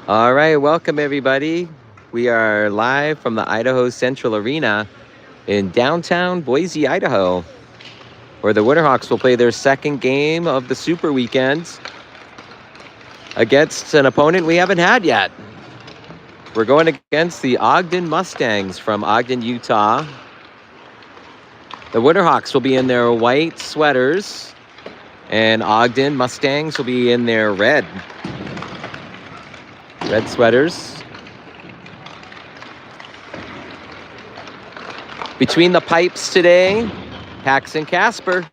All right, welcome everybody. We are live from the Idaho Central Arena in downtown Boise, Idaho, where the Winterhawks will play their second game of the Super Weekend against an opponent we haven't had yet. We're going against the Ogden Mustangs from Ogden, Utah. The Winterhawks will be in their white sweaters, and Ogden Mustangs will be in their red sweaters. Between the pipes today, Paxton Casper.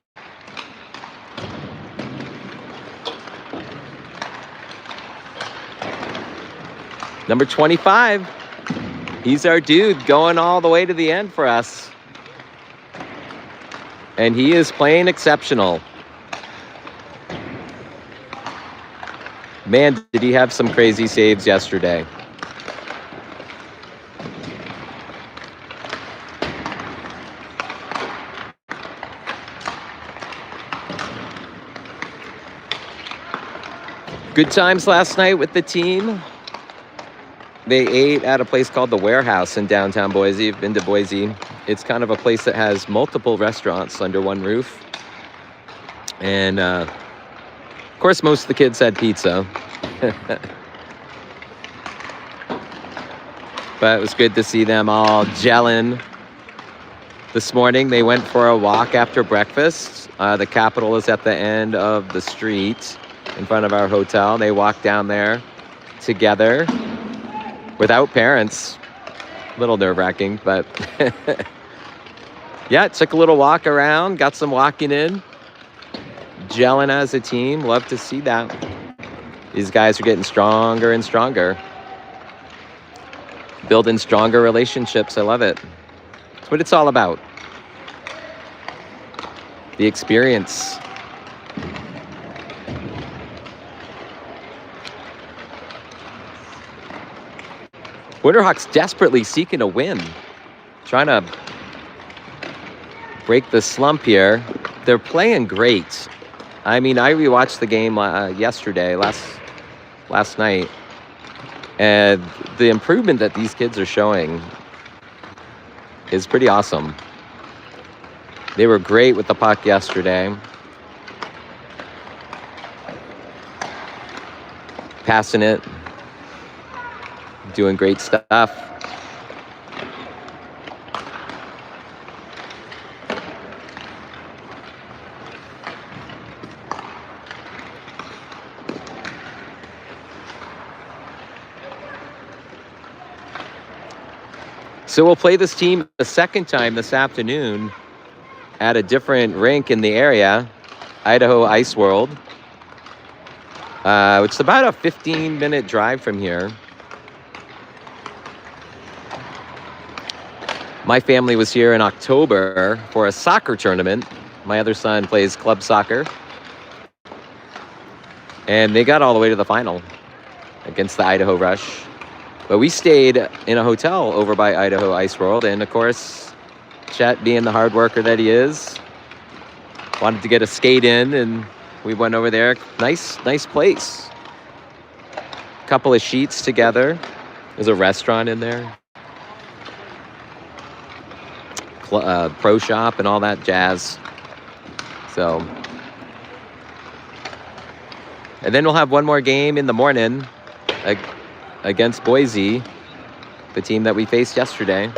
Number 25. He's our dude going all the way to the end for us. And he is playing exceptional. Man, did he have some crazy saves yesterday. Good times last night with the team. They ate at a place called the Warehouse in downtown Boise. I've been to Boise. It's kind of a place that has multiple restaurants under one roof. And of course, most of the kids had pizza. But it was good to see them all gelling. This morning, they went for a walk after breakfast. The Capitol is at the end of the street in front of our hotel. They walked down there together without parents. A little nerve-wracking, but yeah, took a little walk around, got some walking in. Gelling as a team. Love to see that. These guys are getting stronger and stronger. Building stronger relationships. I love it. That's what it's all about. The experience. Winterhawks desperately seeking a win. Trying to break the slump here. They're playing great. I mean, I rewatched the game yesterday, last night, and the improvement that these kids are showing is pretty awesome. They were great with the puck yesterday. Passing it. Doing great stuff. So we'll play this team a second time this afternoon at a different rink in the area, Idaho Ice World, which is about a 15-minute drive from here. My family was here in October for a soccer tournament. My other son plays club soccer. And they got all the way to the final against the Idaho Rush. But we stayed in a hotel over by Idaho Ice World. And of course, Chet, being the hard worker that he is, wanted to get a skate in, and we went over there. Nice place. Couple of sheets together. There's a restaurant in there. Pro shop and all that jazz. So, and then we'll have one more game in the morning against Boise, the team that we faced yesterday.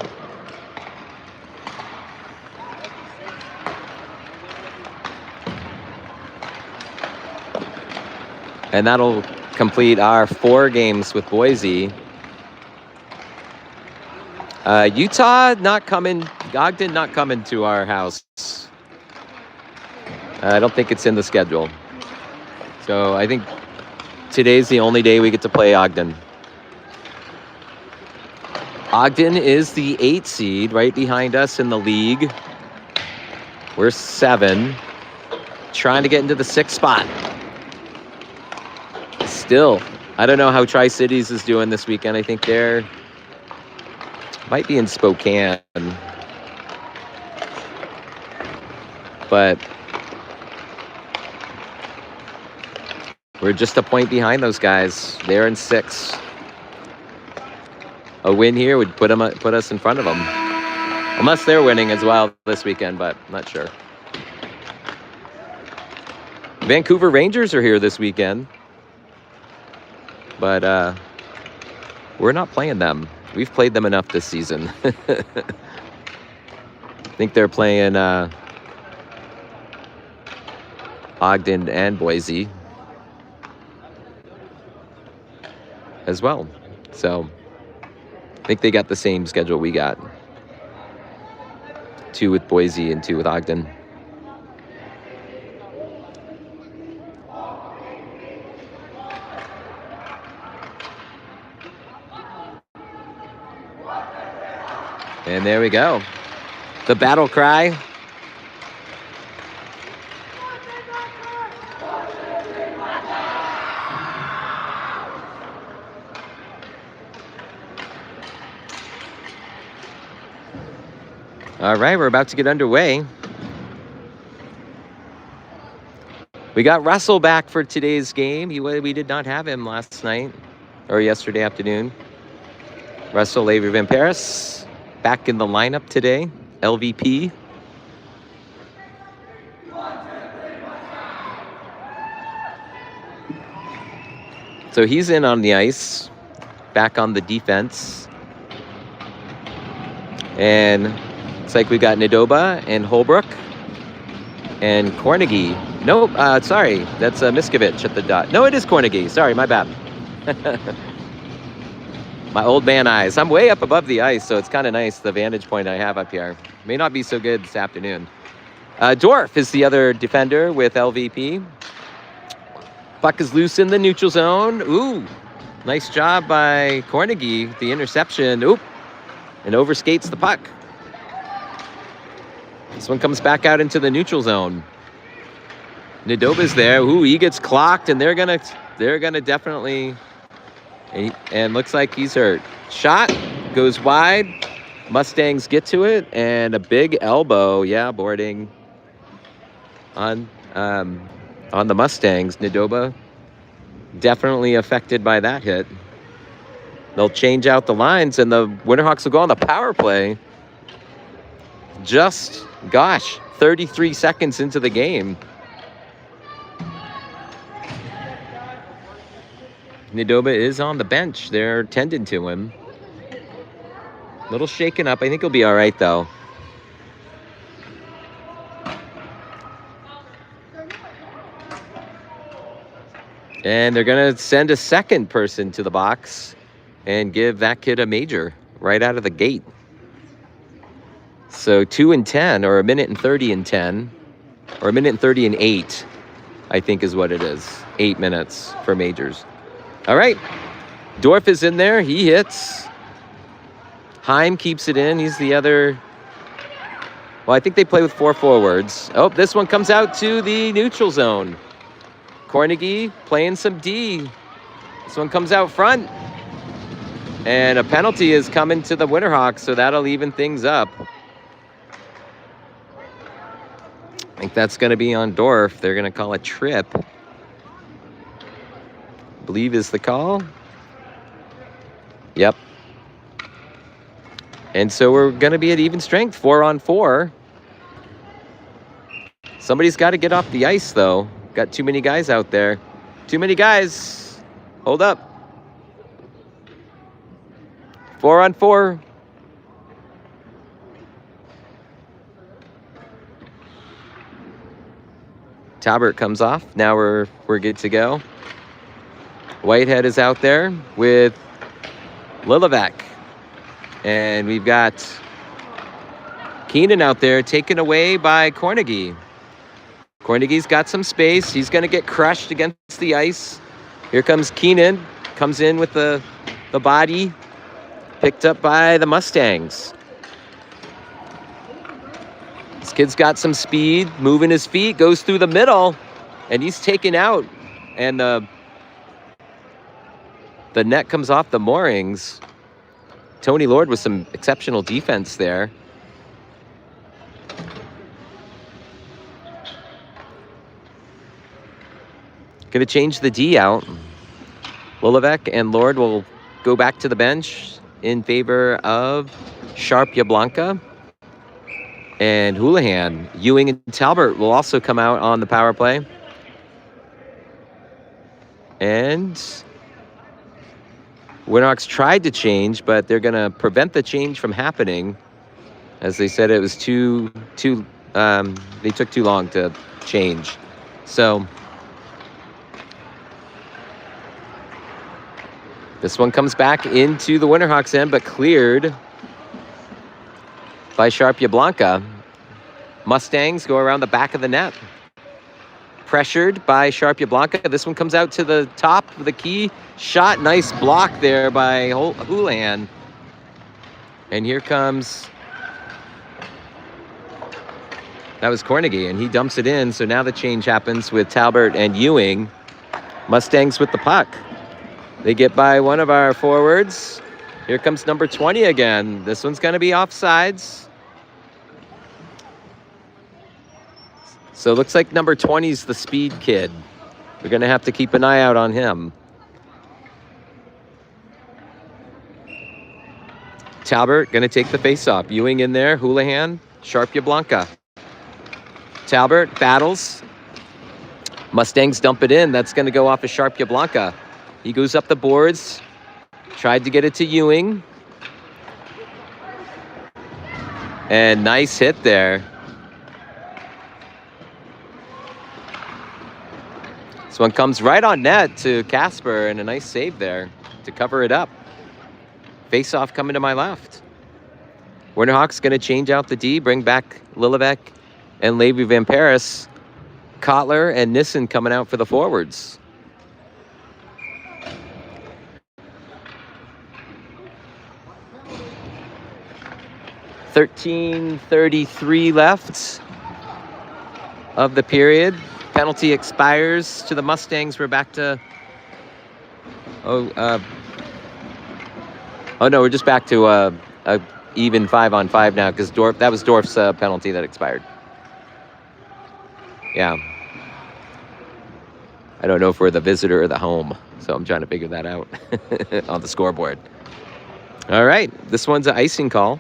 And that'll complete our 4 games with Boise. Utah not coming, Ogden not coming to our house. I don't think it's in the schedule. So I think today's the only day we get to play Ogden. Ogden is the 8 seed, right behind us in the league. We're 7, trying to get into the 6th spot. Still, I don't know how Tri-Cities is doing this weekend. I think they're might be in Spokane. But we're just a point behind those guys. They're in 6th. a win here would put us in front of them. Unless they're winning as well this weekend, but I'm not sure. Vancouver Rangers are here this weekend. But we're not playing them. We've played them enough this season. I think they're playing Ogden and Boise as well. So I think they got the same schedule we got. 2 with Boise and 2 with Ogden. And there we go. The battle cry. All right, we're about to get underway. We got Russell back for today's game. We did not have him last night or yesterday afternoon. Russell Avery Van Paris back in the lineup today, LVP. So he's in on the ice, back on the defense. And it's like we got Nadoba and Holbrook and Cornegie. No, sorry, that's Miskovich at the dot. No, it is Cornegie. Sorry, my bad. My old man eyes. I'm way up above the ice, so it's kind of nice, the vantage point I have up here. May not be so good this afternoon. Dorf is the other defender with LVP. Puck is loose in the neutral zone. Ooh, nice job by Cornegie. The interception. Oop, and overskates the puck. This one comes back out into the neutral zone. Nadoba's there. Ooh, he gets clocked, and they're gonna definitely. And looks like he's hurt. Shot goes wide. Mustangs get to it, and a big elbow. Yeah, boarding on the Mustangs. Nadoba definitely affected by that hit. They'll change out the lines, and the Winterhawks will go on the power play. Just, 33 seconds into the game. Nadoba is on the bench. They're tending to him. A little shaken up. I think he'll be all right, though. And they're going to send a second person to the box and give that kid a major right out of the gate. So 2 and 10, or 1:30 and 10, or 1:30 and 8, I think is what it is. 8 minutes for majors. All right, Dorf is in there. He hits. Heim keeps it in. He's the other. Well, I think they play with 4 forwards. Oh, this one comes out to the neutral zone. Cornegie playing some D. This one comes out front. And a penalty is coming to the Winterhawks, so that'll even things up. I think that's going to be on Dorf. They're going to call a trip. I believe is the call. Yep. And so we're going to be at even strength, 4-on-4. Somebody's got to get off the ice, though. Got too many guys out there. Too many guys. Hold up. 4-on-4. Talbert comes off. Now we're good to go. Whitehead is out there with Lilivec. And we've got Keenan out there taken away by Cornegie. Cornegie's got some space. He's going to get crushed against the ice. Here comes Keenan. Comes in with the body. Picked up by the Mustangs. This kid's got some speed. Moving his feet. Goes through the middle. And he's taken out. And the net comes off the moorings. Tony Lord with some exceptional defense there. Going to change the D out. Lilivec and Lord will go back to the bench. in favor of Sharp Yablonka. And Houlihan, Ewing, and Talbert will also come out on the power play. And Winterhawks tried to change, but they're going to prevent the change from happening. As they said, it was they took too long to change. So this one comes back into the Winterhawks end, but cleared by Sharp Yablonka. Mustangs go around the back of the net. Pressured by Sharp Yablonka. This one comes out to the top of the key. Shot, nice block there by Houlihan. And here comes, that was Cornegie, and he dumps it in. So now the change happens with Talbert and Ewing. Mustangs with the puck. They get by one of our forwards. Here comes number 20 again. This one's going to be offsides. So it looks like number 20's the speed kid. We're going to have to keep an eye out on him. Talbert going to take the faceoff. Ewing in there. Houlihan. Sharp Yablonka. Talbert battles. Mustangs dump it in. That's going to go off of Sharp Yablonka. He goes up the boards. Tried to get it to Ewing. And nice hit there. This one comes right on net to Casper, and a nice save there to cover it up. Face-off coming to my left. Winterhawks going to change out the D, bring back Lillevec and Levy Van Paris. Kotler and Nissen coming out for the forwards. .13:33 left of the period. Penalty expires to the Mustangs. We're back to... Oh no, we're just back to a even 5-on-5 now, because that was Dorf's penalty that expired. Yeah. I don't know if we're the visitor or the home, so I'm trying to figure that out on the scoreboard. All right, this one's an icing call.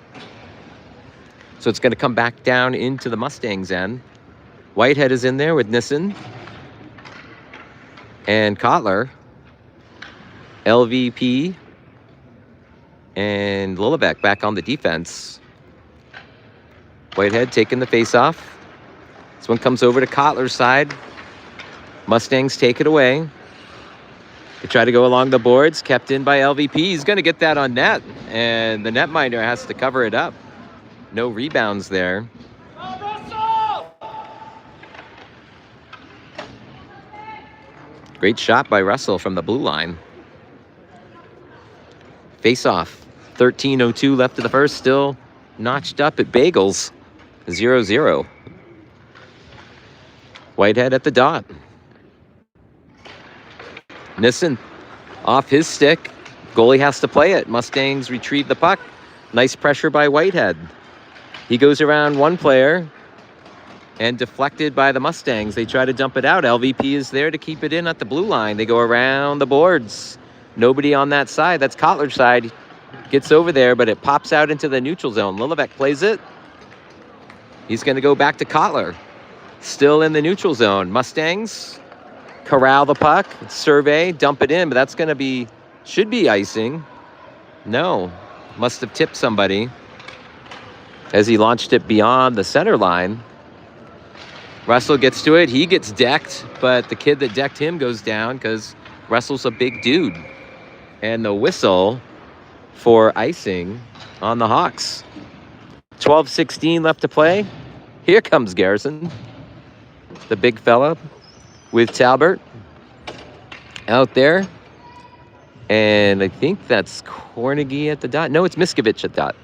So it's going to come back down into the Mustangs end. Whitehead is in there with Nissen and Kotler, LVP, and Lillevec back on the defense. Whitehead taking the face-off. This one comes over to Kotler's side. Mustangs take it away. They try to go along the boards, kept in by LVP. He's going to get that on net, and the netminder has to cover it up. No rebounds there. Great shot by Russell from the blue line. Face-off. 13:02 left of the first. Still notched up at Bagels. 0-0. Whitehead at the dot. Nissen off his stick. Goalie has to play it. Mustangs retrieve the puck. Nice pressure by Whitehead. He goes around one player and deflected by the Mustangs. They try to dump it out. LVP is there to keep it in at the blue line. They go around the boards. Nobody on that side. That's Kotler's side. Gets over there, but it pops out into the neutral zone. Lillevec plays it. He's going to go back to Kotler. Still in the neutral zone. Mustangs corral the puck, survey, dump it in, but that's going to be, should be icing. No, must have tipped somebody as he launched it beyond the center line. Russell gets to it. He gets decked, but the kid that decked him goes down because Russell's a big dude. And the whistle for icing on the Hawks. 12:16 left to play. Here comes Garrison, the big fella, with Talbert out there. And I think that's Cornegie at the dot. No, it's Miskovich at the dot.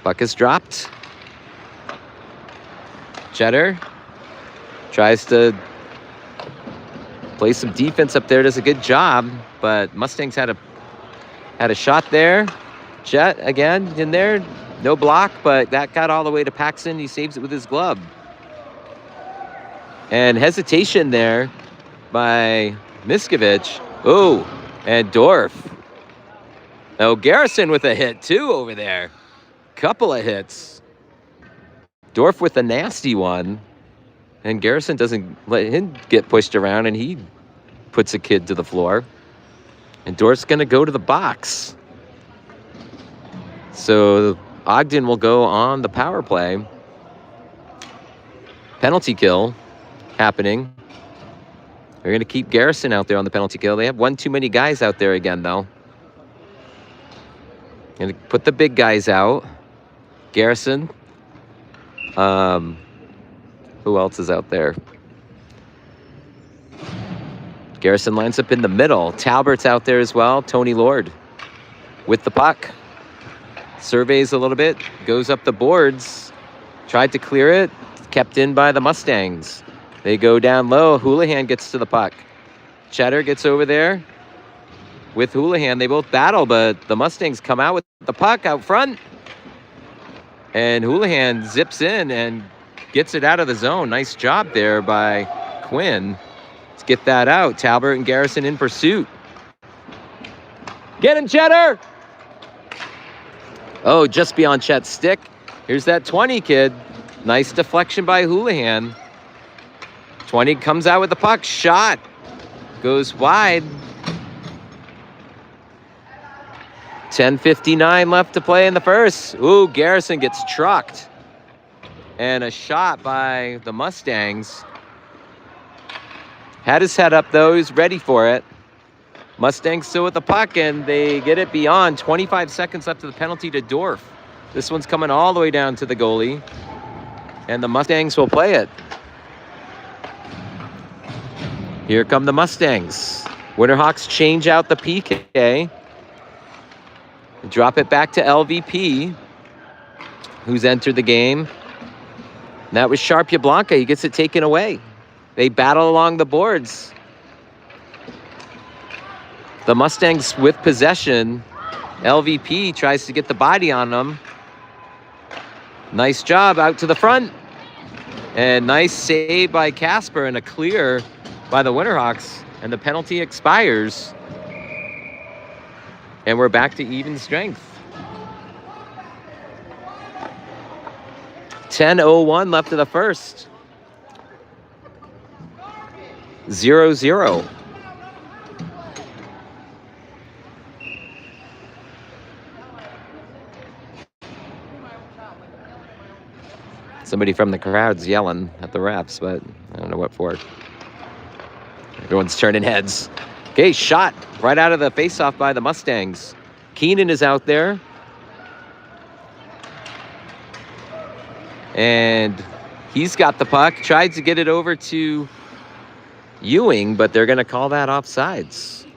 Puck is dropped. Cheddar tries to play some defense up there, does a good job, but Mustangs had a shot there. Jet again in there, no block, but that got all the way to Paxson. He saves it with his glove. And hesitation there by Miskovich. Oh, and Dorf. Oh, Garrison with a hit too over there. Couple of hits. Dorf with a nasty one. And Garrison doesn't let him get pushed around, and he puts a kid to the floor. And Dorf's going to go to the box. So Ogden will go on the power play. Penalty kill happening. They're going to keep Garrison out there on the penalty kill. They have one too many guys out there again, though. Going to put the big guys out. Garrison. Who else is out there? Garrison lines up in the middle. Talbert's out there as well. Tony Lord with the puck. Surveys a little bit. Goes up the boards. Tried to clear it. Kept in by the Mustangs. They go down low. Houlihan gets to the puck. Cheddar gets over there with Houlihan. They both battle, but the Mustangs come out with the puck out front. And Houlihan zips in and gets it out of the zone. Nice job there by Quinn to get that out. Talbert and Garrison in pursuit. Get him, Cheddar! Oh, just beyond Chet's stick. Here's that 20 kid. Nice deflection by Houlihan. 20 comes out with the puck. Shot. Goes wide. 10:59 left to play in the first. Ooh, Garrison gets trucked. And a shot by the Mustangs. Had his head up, though. He's ready for it. Mustangs still with the puck, and they get it beyond. 25 seconds left to the penalty to Dorf. This one's coming all the way down to the goalie. And the Mustangs will play it. Here come the Mustangs. Winterhawks change out the PK. Drop it back to LVP, who's entered the game. And that was Sharp Yablonka. He gets it taken away. They battle along the boards. The Mustangs with possession. LVP tries to get the body on them. Nice job out to the front. And nice save by Casper and a clear by the Winterhawks. And the penalty expires. And we're back to even strength. 10:01 left of the first. 0-0. Somebody from the crowd's yelling at the refs, but I don't know what for. Everyone's turning heads. Okay, shot right out of the faceoff by the Mustangs. Keenan is out there. And he's got the puck. Tried to get it over to Ewing, but they're going to call that offsides.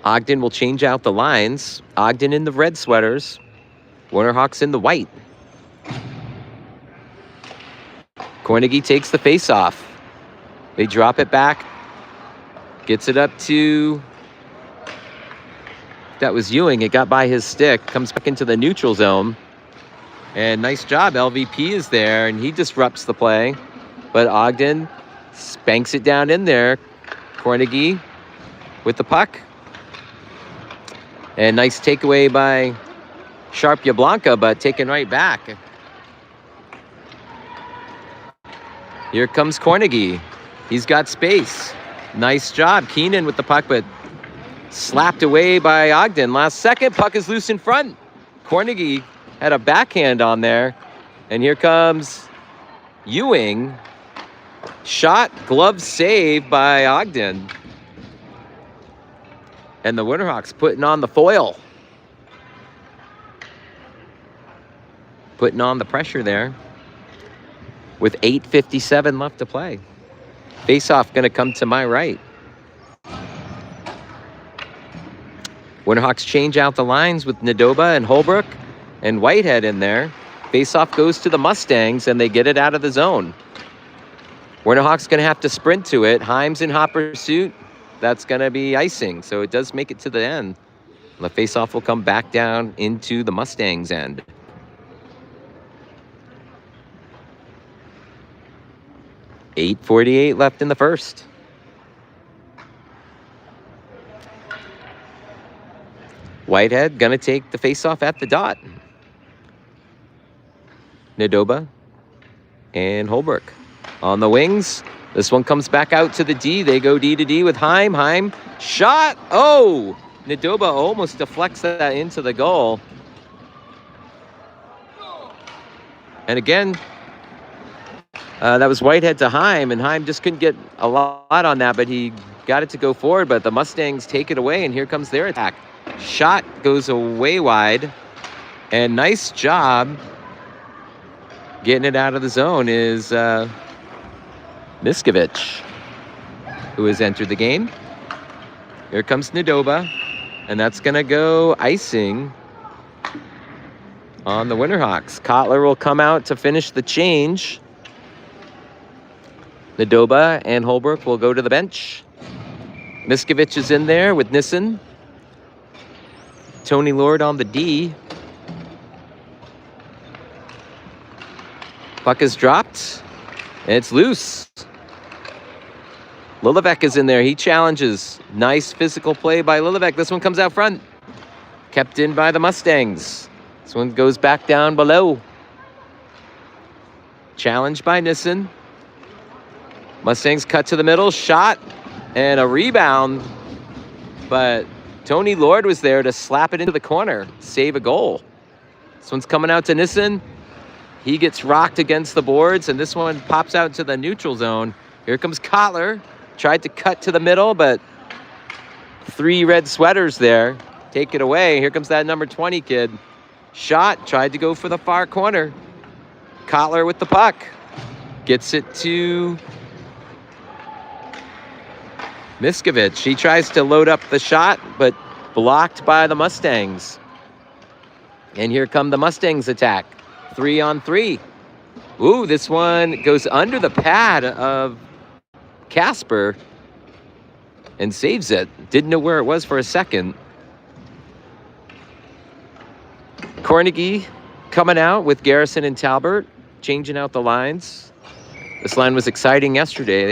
Ogden will change out the lines. Ogden in the red sweaters. Winterhawks in the white. Kornegay takes the face-off. They drop it back. Gets it up to... That was Ewing. It got by his stick. Comes back into the neutral zone. And nice job. LVP is there, and he disrupts the play. But Ogden spanks it down in there. Kornegay with the puck. And nice takeaway by Sharp Yablonka, but taken right back. Here comes Kornegay. He's got space. Nice job. Keenan with the puck, but slapped away by Ogden. Last second, puck is loose in front. Kornegay had a backhand on there. And here comes Ewing. Shot, glove save by Ogden. And the Winterhawks putting on the foil. Putting on the pressure there. With 8:57 left to play. Face-off going to come to my right. Winterhawks change out the lines with Nadoba and Holbrook and Whitehead in there. Face-off goes to the Mustangs, and they get it out of the zone. Winterhawks going to have to sprint to it. Himes in hot pursuit. That's going to be icing, so it does make it to the end. The faceoff will come back down into the Mustangs' end. .848 left in the first. Whitehead gonna take the faceoff at the dot. Nadoba and Holbrook on the wings. This one comes back out to the D. They go D to D with Heim. Heim shot. Oh, Nadoba almost deflects that into the goal. And again, that was Whitehead to Heim, and Heim just couldn't get a lot on that, but he got it to go forward, but the Mustangs take it away, and here comes their attack. Shot goes away wide, and nice job getting it out of the zone is Miskovich, who has entered the game. Here comes Nadoba, and that's going to go icing on the Winterhawks. Kotler will come out to finish the change. Nadoba and Holbrook will go to the bench. Miskovich is in there with Nissen. Tony Lord on the D. Puck is dropped, and it's loose. Lilivec is in there. He challenges. Nice physical play by Lilivec. This one comes out front. Kept in by the Mustangs. This one goes back down below. Challenged by Nissen. Mustangs cut to the middle. Shot and a rebound. But Tony Lord was there to slap it into the corner. Save a goal. This one's coming out to Nissen. He gets rocked against the boards, and this one pops out to the neutral zone. Here comes Kotler. Tried to cut to the middle, but 3 red sweaters there. Take it away. Here comes that number 20 kid. Shot. Tried to go for the far corner. Kotler with the puck. Gets it to Miskovich. He tries to load up the shot, but blocked by the Mustangs. And here come the Mustangs attack. 3-on-3. Ooh, this one goes under the pad of Casper and saves it. Didn't know where it was for a second. Cornegie coming out with Garrison and Talbert, changing out the lines. This line was exciting yesterday.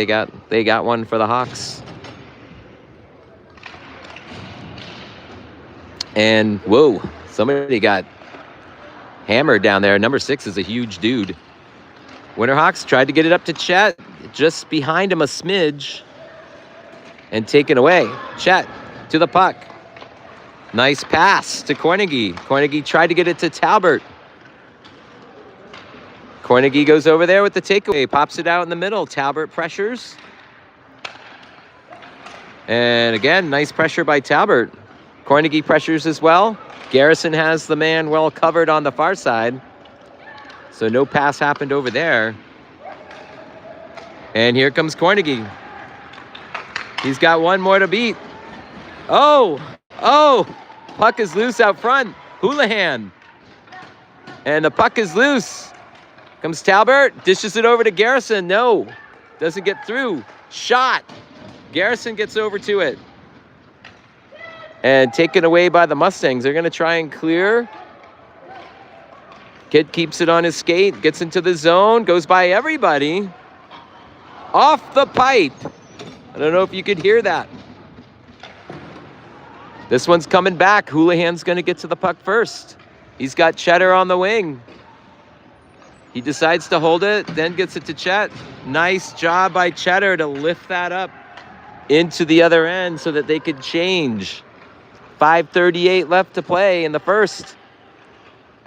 They got one for the Hawks. And whoa, somebody got hammered down there. Number 6 is a huge dude. Winterhawks tried to get it up to Chet, just behind him a smidge, and taken away. Chet to the puck. Nice pass to Cornegie. Cornegie tried to get it to Talbert. Cornegie goes over there with the takeaway, pops it out in the middle. Talbert pressures. And again, nice pressure by Talbert. Cornegie pressures as well. Garrison has the man well covered on the far side. So no pass happened over there. And here comes Cornegie. He's got one more to beat. Oh, puck is loose out front. Houlihan. And the puck is loose. Comes Talbert, dishes it over to Garrison. No, doesn't get through. Shot. Garrison gets over to it. And taken away by the Mustangs. They're going to try and clear. Kid keeps it on his skate, gets into the zone, goes by everybody. Off the pipe. I don't know if you could hear that. This one's coming back. Houlihan's going to get to the puck first. He's got Cheddar on the wing. He decides to hold it, then gets it to Chet. Nice job by Cheddar to lift that up into the other end so that they could change. 5:38 left to play in the first.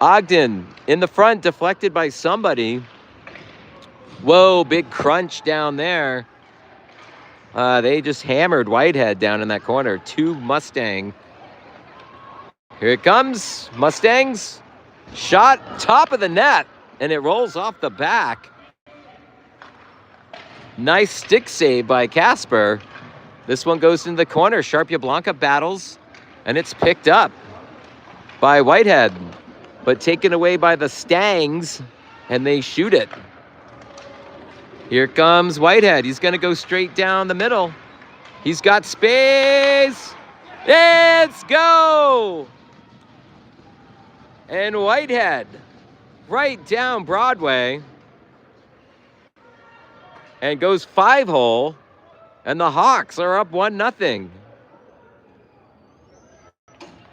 Ogden in the front, deflected by somebody. Whoa, big crunch down there. They just hammered Whitehead down in that corner. 2 Mustang. Here it comes. Mustangs. Shot top of the net, and it rolls off the back. Nice stick save by Casper. This one goes into the corner. Sharpia Blanca battles, and it's picked up by Whitehead, but taken away by the Stangs, and they shoot it. Here comes Whitehead. He's going to go straight down the middle. He's got space. Let's go! And Whitehead, right down Broadway, and goes 5-hole, and the Hawks are up 1-0.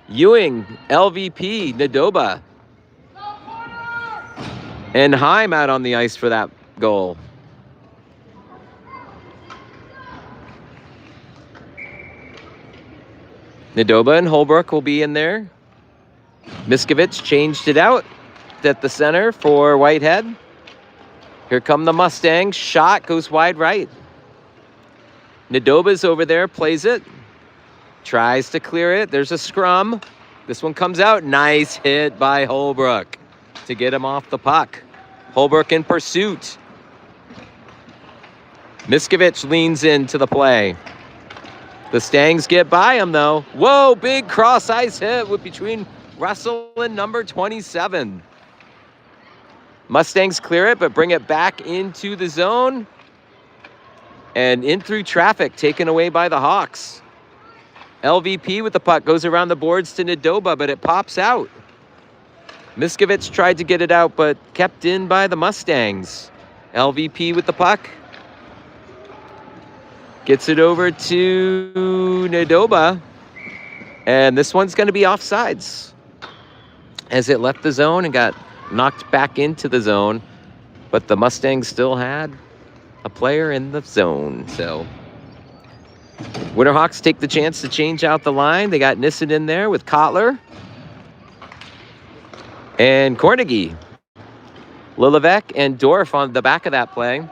Ewing, LVP, Nadoba, and Heim out on the ice for that goal. Nadoba and Holbrook will be in there. Miskovich changed it out at the center for Whitehead. Here come the Mustangs. Shot goes wide right. Nadoba's over there, plays it. Tries to clear it. There's a scrum. This one comes out. Nice hit by Holbrook to get him off the puck. Holbrook in pursuit. Miskovich leans into the play. The Stangs get by him, though. Whoa, big cross-ice hit between Russell and number 27. Mustangs clear it, but bring it back into the zone. And in through traffic, taken away by the Hawks. LVP with the puck goes around the boards to Nadoba, but it pops out. Miskovich tried to get it out, but kept in by the Mustangs. LVP with the puck. Gets it over to Nadoba. And this one's going to be offsides, as it left the zone and got knocked back into the zone. But the Mustangs still had a player in the zone. So Winterhawks take the chance to change out the line. They got Nissen in there with Kotler and Kornegay. Lilevec and Dorf on the back of that play.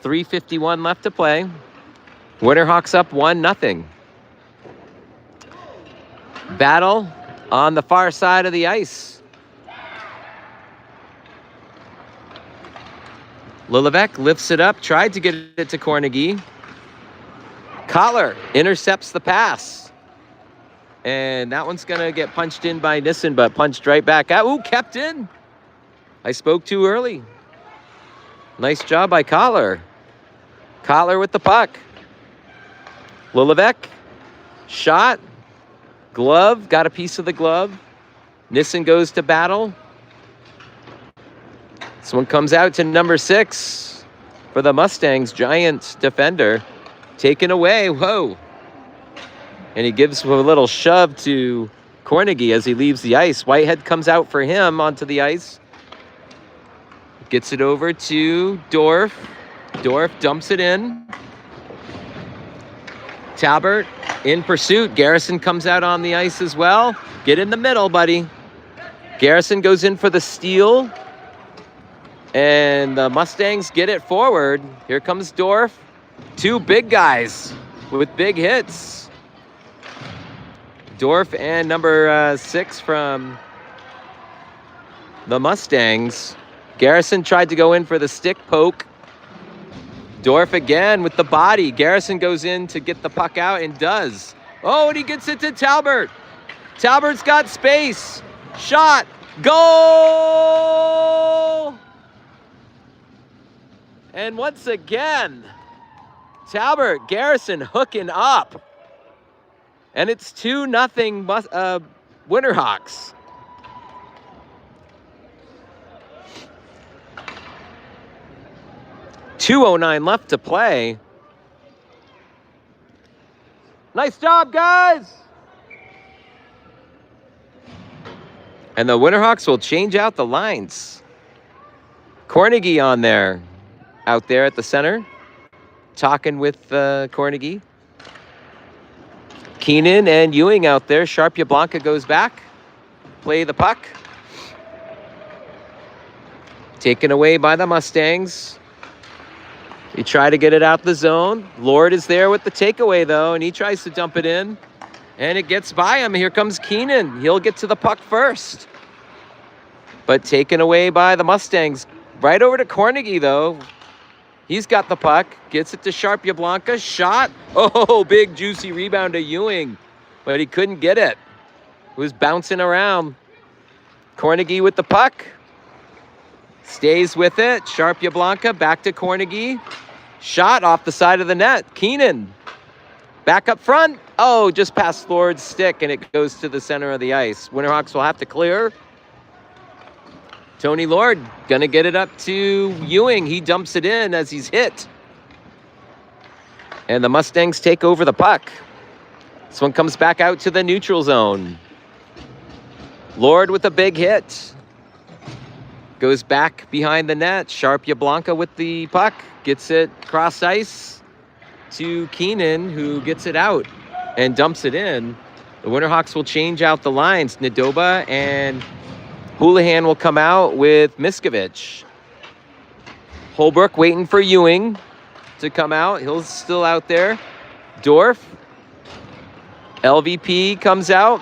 3:51 left to play. Winterhawks up 1-0. Battle on the far side of the ice. Lilevec lifts it up, tried to get it to Kornegay. Kotler intercepts the pass. And that one's going to get punched in by Nissen, but punched right back out. Ooh, kept in. I spoke too early. Nice job by Kotler. Kotler with the puck. Lilevec, shot, glove, got a piece of the glove. Nissen goes to battle. This one comes out to number 6 for the Mustangs, giant defender. Taken away, whoa. And he gives a little shove to Kornegay as he leaves the ice. Whitehead comes out for him onto the ice. Gets it over to Dorf. Dorf dumps it in. Talbert in pursuit. Garrison comes out on the ice as well. Get in the middle, buddy. Garrison goes in for the steal. And the Mustangs get it forward. Here comes Dorf. 2 big guys with big hits. Dorf and number 6 from the Mustangs. Garrison tried to go in for the stick poke. Dorf again with the body. Garrison goes in to get the puck out and does. Oh, and he gets it to Talbert. Talbert's got space. Shot. Goal! And once again, Talbert, Garrison hooking up. And it's 2-0 Winterhawks. .209 left to play. Nice job, guys! And the Winterhawks will change out the lines. Kornegay on there, out there at the center, talking with Kornegay. Keenan and Ewing out there. Sharp Yablonka goes back. Play the puck. Taken away by the Mustangs. He tried to get it out the zone. Lord is there with the takeaway, though, and he tries to dump it in. And it gets by him. Here comes Keenan. He'll get to the puck first. But taken away by the Mustangs. Right over to Kornegay, though. He's got the puck. Gets it to Sharp Yablonka. Shot. Oh, big juicy rebound to Ewing. But he couldn't get it. It was bouncing around. Kornegay with the puck. Stays with it. Sharp Yablonka back to Kornegay. Shot off the side of the net. Keenan Back up front. Oh, just past Lord's stick, and it goes to the center of the ice. Winterhawks will have to clear. Tony Lord gonna get it up to Ewing. He dumps it in as he's hit. And the Mustangs take over the puck. This one comes back out to the neutral zone. Lord with a big hit. Goes back behind the net. Sharp Yablonka with the puck. Gets it cross ice to Keenan, who gets it out and dumps it in. The Winterhawks will change out the lines. Nadoba and Houlihan will come out with Miskovich. Holbrook waiting for Ewing to come out. He's still out there. Dorf. LVP comes out.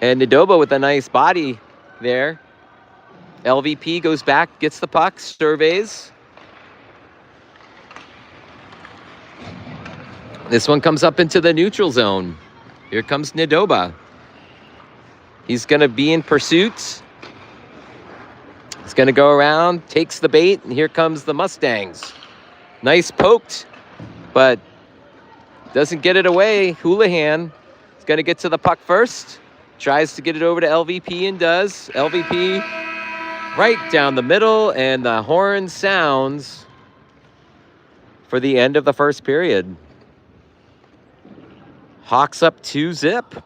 And Nadoba with a nice body there. LVP goes back, gets the puck, surveys. This one comes up into the neutral zone. Here comes Nadoba. He's going to be in pursuit. He's going to go around, takes the bait, and here comes the Mustangs. Nice poked, but doesn't get it away. Houlihan is going to get to the puck first. Tries to get it over to LVP and does. LVP right down the middle, and the horn sounds for the end of the first period. Hawks up 2-0.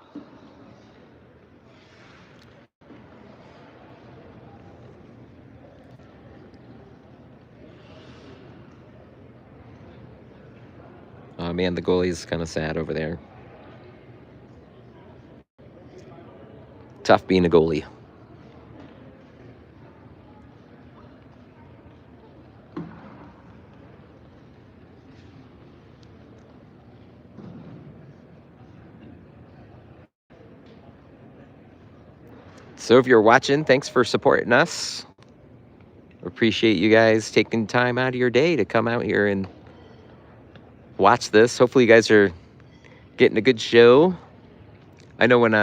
Oh man, the goalie's kind of sad over there. Tough being a goalie. So if you're watching, thanks for supporting us. Appreciate you guys taking time out of your day to come out here and watch this. Hopefully you guys are getting a good show. I know when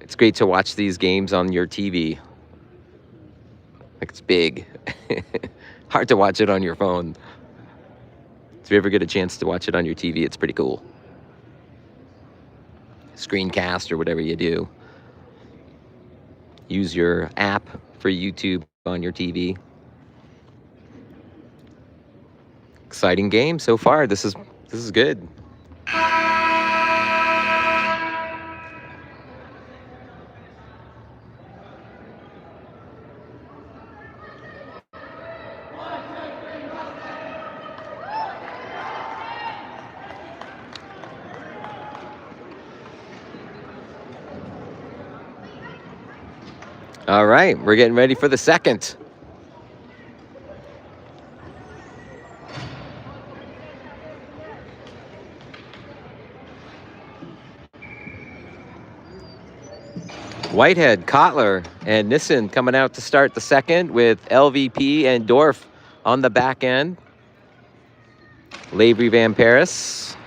it's great to watch these games on your TV. Like, it's big. Hard to watch it on your phone. If you ever get a chance to watch it on your TV, it's pretty cool. Screencast or whatever you do. Use your app for YouTube on your TV. Exciting game so far. This is good. All right, we're getting ready for the second. Whitehead, Kotler, and Nissen coming out to start the second with LVP and Dorf on the back end. Lavery Van Paris.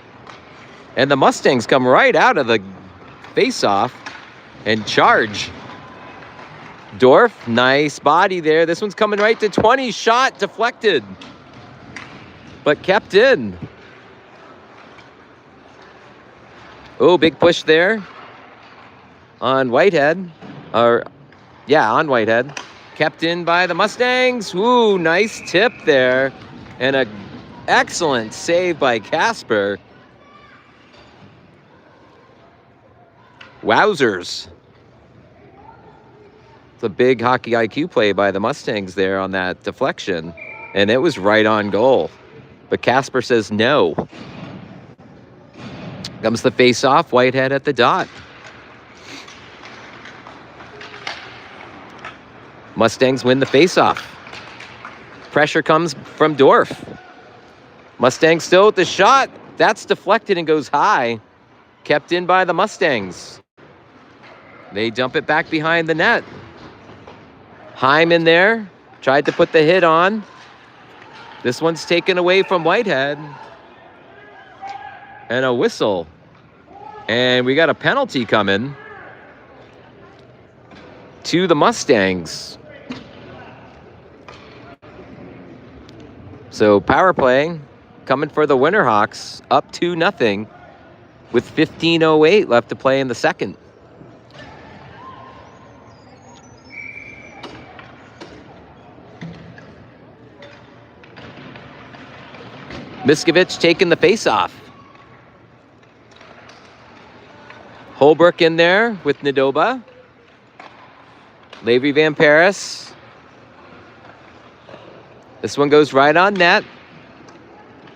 And the Mustangs come right out of the face-off and charge. Dorf, nice body there. This one's coming right to 20. Shot deflected, but kept in. Oh, big push there on Whitehead. On Whitehead. Kept in by the Mustangs. Ooh, nice tip there. And an excellent save by Casper. Wowzers. It's a big hockey IQ play by the Mustangs there on that deflection. And it was right on goal. But Casper says no. Comes the face-off, Whitehead at the dot. Mustangs win the face-off. Pressure comes from Dorf. Mustangs still with the shot. That's deflected and goes high. Kept in by the Mustangs. They dump it back behind the net. Heim in there, tried to put the hit on. This one's taken away from Whitehead. And a whistle. And we got a penalty coming to the Mustangs. So power play coming for the Winterhawks, up 2-0 with 15:08 left to play in the second. Miskovich taking the face-off. Holbrook in there with Nadoba. Levy Van Paris. This one goes right on net.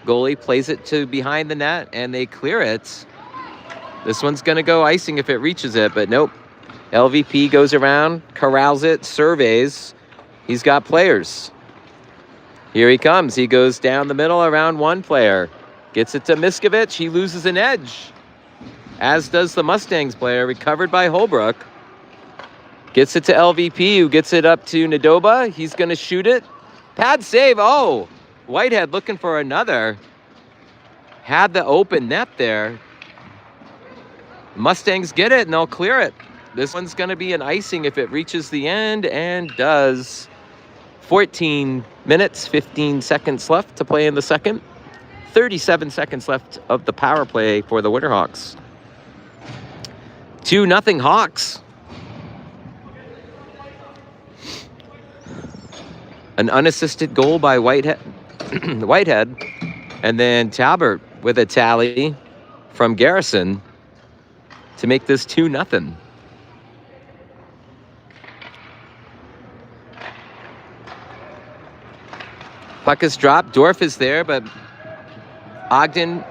Goalie plays it to behind the net, and they clear it. This one's going to go icing if it reaches it, but nope. LVP goes around, corrals it, surveys. He's got players. Here he comes. He goes down the middle around one player. Gets it to Miskovich. He loses an edge, as does the Mustangs player, recovered by Holbrook. Gets it to LVP, who gets it up to Nadoba. He's going to shoot it. Pad save. Oh, Whitehead looking for another. Had the open net there. Mustangs get it, and they'll clear it. This one's going to be an icing if it reaches the end, and does. 14 minutes, 15 seconds left to play in the second. 37 seconds left of the power play for the Winterhawks. 2-0 Hawks. An unassisted goal by Whitehead, and then Talbert with a tally from Garrison to make this 2-0. Puck is dropped. Dorf is there, but Ogden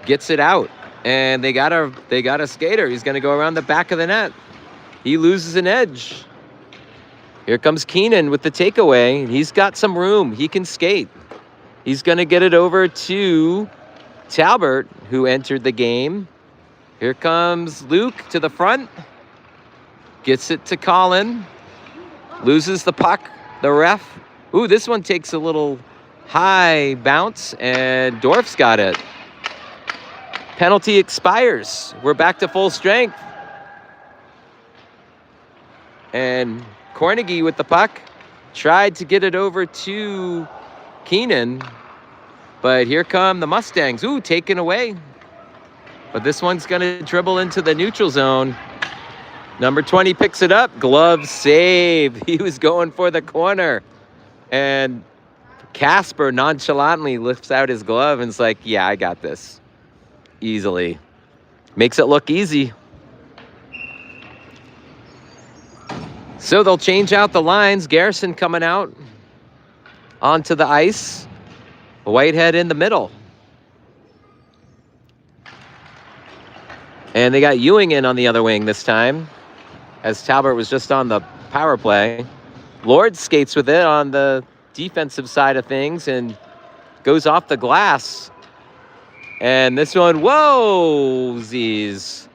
gets it out, and they got a skater. He's going to go around the back of the net. He loses an edge. Here comes Keenan with the takeaway. He's got some room. He can skate. He's going to get it over to Talbert, who entered the game. Here comes Luke to the front. Gets it to Colin. Loses the puck. The ref. Ooh, this one takes a little high bounce, and Dorf's got it. Penalty expires. We're back to full strength. And Cornegie with the puck tried to get it over to Keenan, but here come the Mustangs. Ooh, taken away. But this one's going to dribble into the neutral zone. Number 20 picks it up. Glove save. He was going for the corner. And Casper nonchalantly lifts out his glove and is like, yeah, I got this. Easily. Makes it look easy. So they'll change out the lines. Garrison coming out onto the ice. Whitehead in the middle. And they got Ewing in on the other wing this time, as Talbot was just on the power play. Lord skates with it on the defensive side of things and goes off the glass. And this one, whoa, Z's.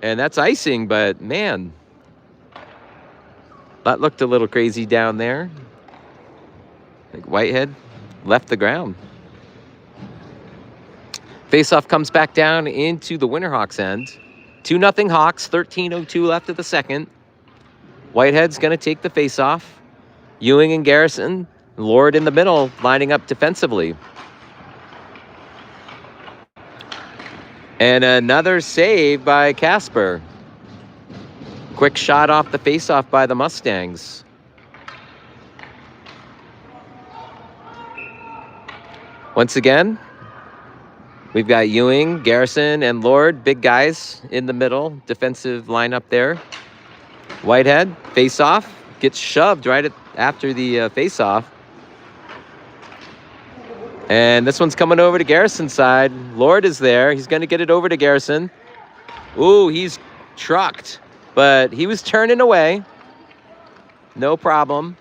And that's icing, but man, that looked a little crazy down there. I think Whitehead left the ground. Faceoff comes back down into the Winterhawks end. 2-0 Hawks, 13:02 left of the second. Whitehead's going to take the faceoff. Ewing and Garrison, Lord in the middle, lining up defensively. And another save by Casper. Quick shot off the faceoff by the Mustangs. Once again, we've got Ewing, Garrison, and Lord, big guys in the middle, defensive lineup there. Whitehead, face-off, gets shoved right after the face-off. And this one's coming over to Garrison's side. Lord is there. He's going to get it over to Garrison. Ooh, he's trucked, but he was turning away. No problem.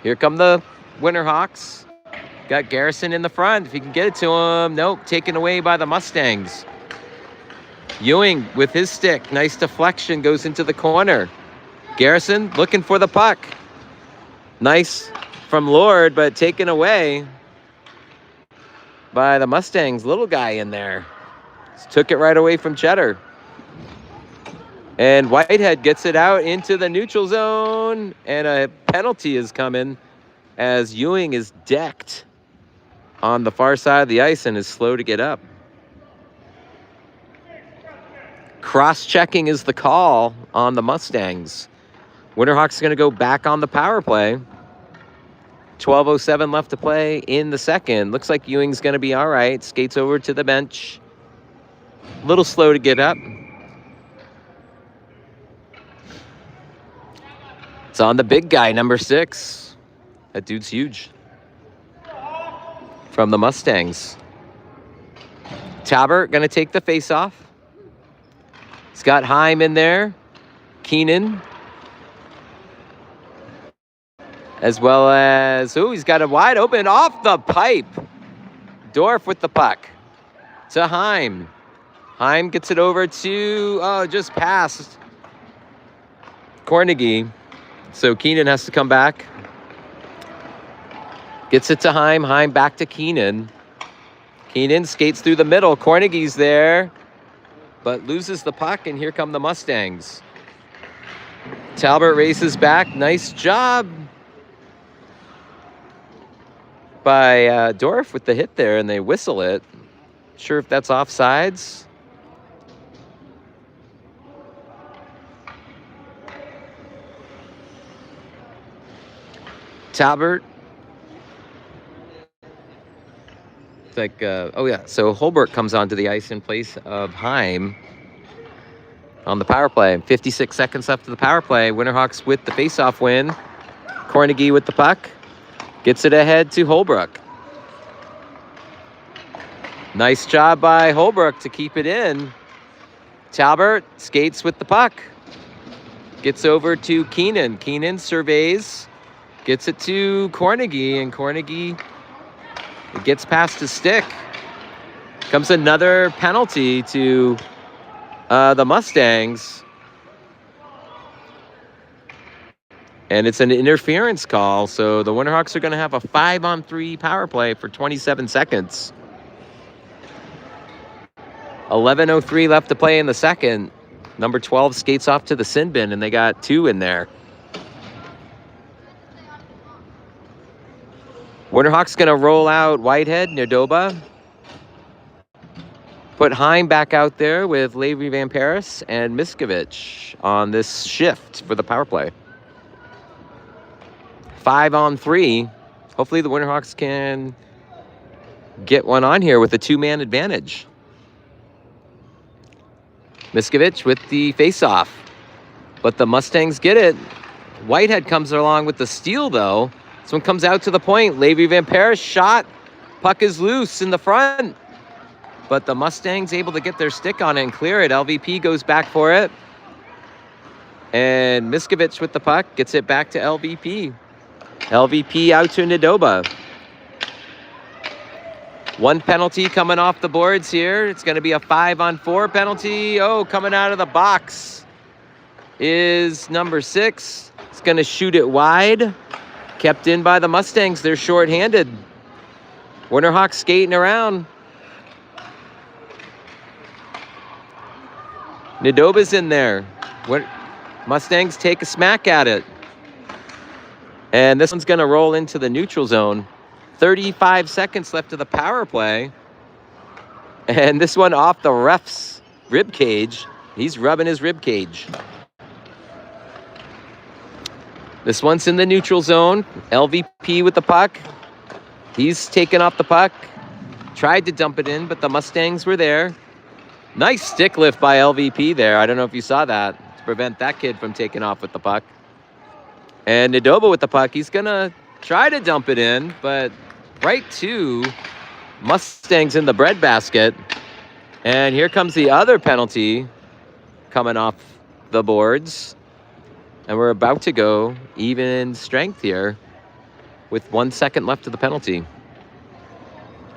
Here come the Winterhawks. Got Garrison in the front. If he can get it to him. Nope, taken away by the Mustangs. Ewing with his stick. Nice deflection, goes into the corner. Garrison looking for the puck. Nice from Lord, but taken away by the Mustangs. Little guy in there. Just took it right away from Cheddar. And Whitehead gets it out into the neutral zone, and a penalty is coming as Ewing is decked on the far side of the ice and is slow to get up. Cross-checking is the call on the Mustangs. Winterhawks are going to go back on the power play. 12:07 left to play in the second. Looks like Ewing's going to be all right. Skates over to the bench. A little slow to get up. It's on the big guy, number 6. That dude's huge. From the Mustangs. Talbert going to take the face-off. He's got Heim in there. Keenan. As well as, he's got a wide open off the pipe. Dorf with the puck. To Heim. Heim gets it over to, just past Cornegie. So Keenan has to come back. Gets it to Heim. Heim back to Keenan. Keenan skates through the middle. Cornegie's there, but loses the puck, and here come the Mustangs. Talbot races back. Nice job by Dorf with the hit there, and they whistle it. Sure if that's offsides. Talbot. It's like, so Holbrook comes onto the ice in place of Heim on the power play. 56 seconds left of the power play. Winterhawks with the faceoff win. Cornegie with the puck. Gets it ahead to Holbrook. Nice job by Holbrook to keep it in. Talbot skates with the puck. Gets over to Keenan. Keenan surveys. Gets it to Cornegie, and Cornegie gets past his stick. Comes another penalty to the Mustangs. And it's an interference call, so the Winterhawks are going to have a 5-on-3 power play for 27 seconds. 11:03 left to play in the second. Number 12 skates off to the sin bin, and they got 2 in there. Winterhawks going to roll out Whitehead, Nadoba. Put Heim back out there with Levy Van Paris and Miskovich on this shift for the power play. 5-on-3. Hopefully the Winterhawks can get one on here with a 2-man advantage. Miskovich with the faceoff. But the Mustangs get it. Whitehead comes along with the steal, though. This one comes out to the point. Levy Van Paris shot. Puck is loose in the front. But the Mustangs able to get their stick on it and clear it. LVP goes back for it. And Miskovich with the puck gets it back to LVP. LVP out to Nadoba. 1 penalty coming off the boards here. It's going to be a 5-on-4 penalty. Coming out of the box is number 6. It's going to shoot it wide. Kept in by the Mustangs. They're shorthanded. Winterhawks skating around. Nadoba's in there. Mustangs take a smack at it. And this one's going to roll into the neutral zone. 35 seconds left of the power play. And this one off the ref's rib cage. He's rubbing his rib cage. This one's in the neutral zone. LVP with the puck. He's taken off the puck. Tried to dump it in, but the Mustangs were there. Nice stick lift by LVP there. I don't know if you saw that, to prevent that kid from taking off with the puck. And Nadoba with the puck. He's going to try to dump it in, but right to Mustangs in the breadbasket. And here comes the other penalty coming off the boards. And we're about to go even strength here with 1 second left of the penalty.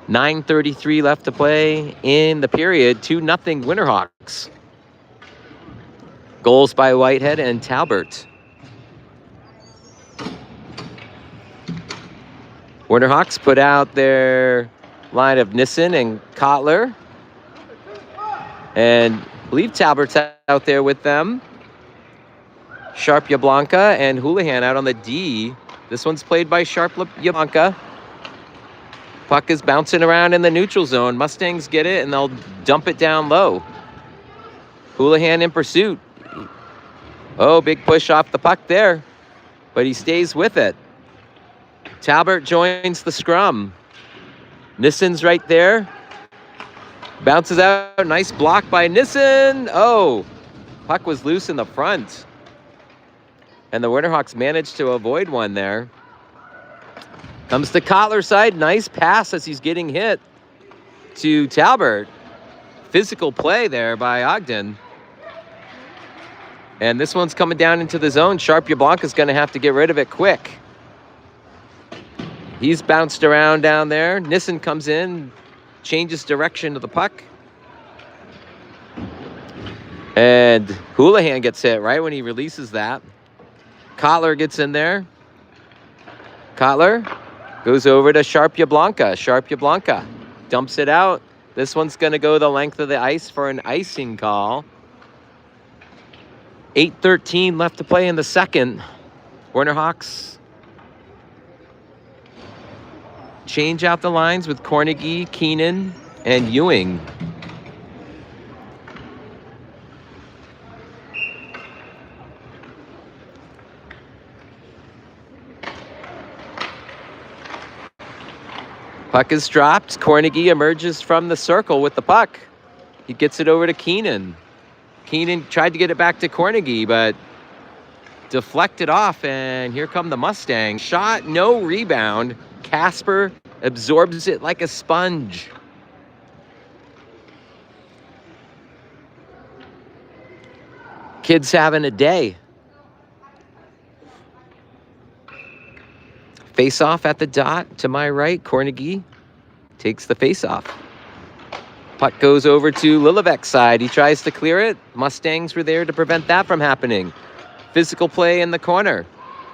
9:33 left to play in the period. 2-0 Winterhawks. Goals by Whitehead and Talbot. Winterhawks put out their line of Nissen and Kotler. And I believe Talbot's out there with them. Sharp Yablonka and Houlihan out on the D. This one's played by Sharp Yablonka. Puck is bouncing around in the neutral zone. Mustangs get it, and they'll dump it down low. Houlihan in pursuit. Oh, big push off the puck there, but he stays with it. Talbert joins the scrum. Nissen's right there. Bounces out. Nice block by Nissen. Oh, puck was loose in the front. And the Winterhawks managed to avoid one there. Comes to Kotler's side. Nice pass as he's getting hit to Talbert. Physical play there by Ogden. And this one's coming down into the zone. Sharp Yablonka's going to have to get rid of it quick. He's bounced around down there. Nissen comes in, changes direction of the puck. And Houlihan gets hit right when he releases that. Kotler gets in there. Kotler goes over to Sharp Yablonka. Sharp Yablonka dumps it out. This one's going to go the length of the ice for an icing call. 8:13 left to play in the second. Winterhawks change out the lines with Cornegie, Keenan, and Ewing. Puck is dropped. Cornegie emerges from the circle with the puck. He gets it over to Keenan. Keenan tried to get it back to Cornegie, but deflected off, and here come the Mustangs. Shot, no rebound. Casper absorbs it like a sponge. Kids having a day. Face-off at the dot to my right. Cornegie takes the face-off. Puck goes over to Lilevek's side. He tries to clear it. Mustangs were there to prevent that from happening. Physical play in the corner.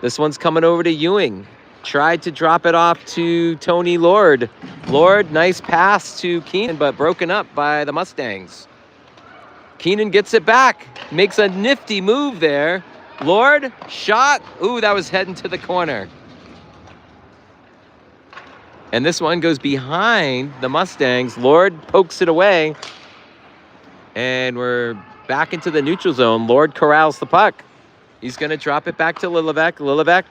This one's coming over to Ewing. Tried to drop it off to Tony Lord. Lord, nice pass to Keenan, but broken up by the Mustangs. Keenan gets it back. Makes a nifty move there. Lord, shot. Ooh, that was heading to the corner. And this one goes behind the Mustangs. Lord pokes it away. And we're back into the neutral zone. Lord corrals the puck. He's going to drop it back to Lilevek. Lilevek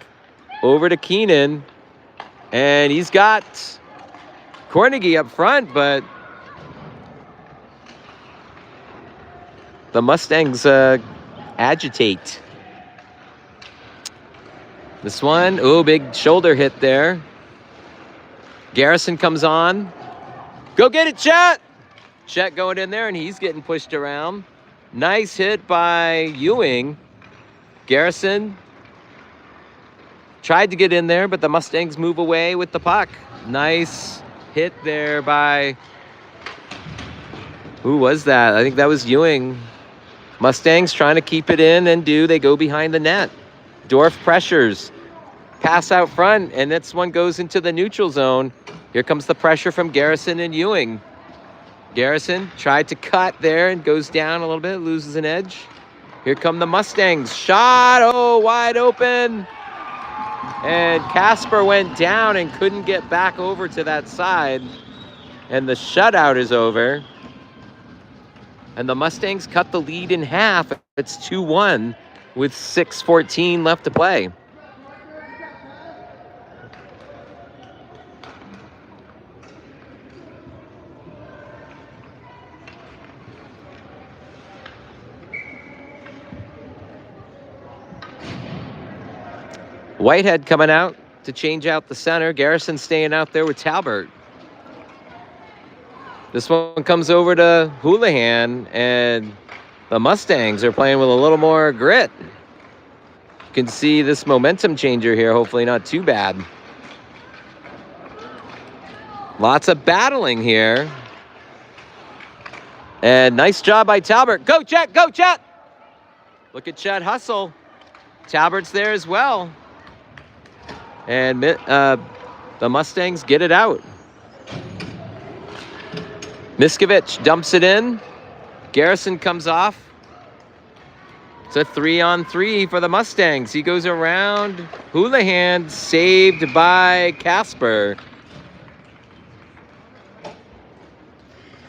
over to Keenan. And he's got Cornegie up front, but the Mustangs agitate. This one, oh, big shoulder hit there. Garrison comes on. Go get it, Chet! Chet going in there, and he's getting pushed around. Nice hit by Ewing. Garrison tried to get in there, but the Mustangs move away with the puck. Nice hit there by... Who was that? I think that was Ewing. Mustangs trying to keep it in, and they go behind the net. Dorf pressures. Pass out front, and this one goes into the neutral zone. Here comes the pressure from Garrison and Ewing. Garrison tried to cut there and goes down a little bit, loses an edge. Here come the Mustangs. Shot, oh, wide open. And Casper went down and couldn't get back over to that side. And the shutout is over. And the Mustangs cut the lead in half. It's 2-1 with 6:14 left to play. Whitehead coming out to change out the center. Garrison staying out there with Talbert. This one comes over to Houlihan, and the Mustangs are playing with a little more grit. You can see this momentum changer here, hopefully not too bad. Lots of battling here. And nice job by Talbert. Go, Chet! Go, Chet! Look at Chet hustle. Talbert's there as well. And the Mustangs get it out. Miskovich dumps it in. Garrison comes off. It's a 3-on-3 for the Mustangs. He goes around. Houlihan saved by Casper.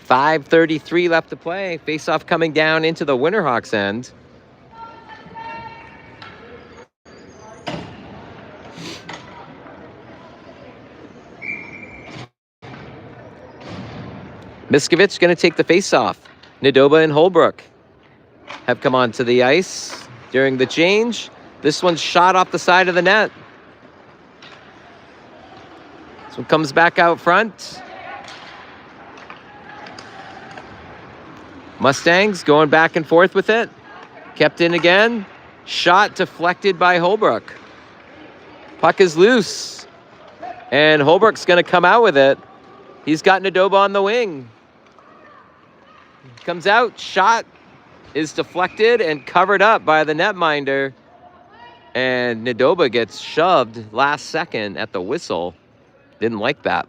5:33 left to play. Face-off coming down into the Winterhawks end. Miskovich going to take the face-off. Nadoba and Holbrook have come onto the ice during the change. This one's shot off the side of the net. This one comes back out front. Mustangs going back and forth with it. Kept in again. Shot deflected by Holbrook. Puck is loose. And Holbrook's going to come out with it. He's got Nadoba on the wing. Comes out, shot is deflected and covered up by the netminder. And Nadoba gets shoved last second at the whistle. Didn't like that.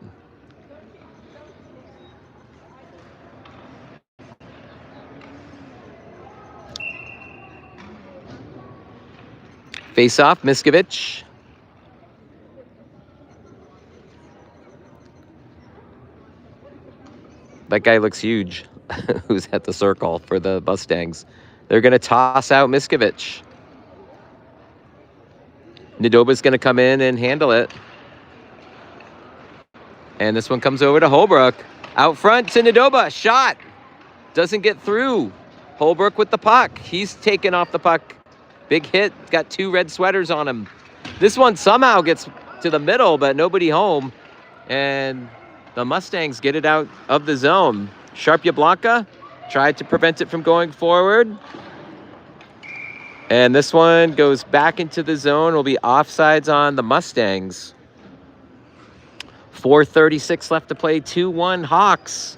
Face off, Miskovich. That guy looks huge, who's at the circle for the Mustangs. They're going to toss out Miskovich. Nadoba's going to come in and handle it. And this one comes over to Holbrook. Out front to Nadoba. Shot. Doesn't get through. Holbrook with the puck. He's taken off the puck. Big hit. Got 2 red sweaters on him. This one somehow gets to the middle, but nobody home. And the Mustangs get it out of the zone. Sharpia tried to prevent it from going forward. And this one goes back into the zone. Will be offsides on the Mustangs. 4:36 left to play. 2-1 Hawks.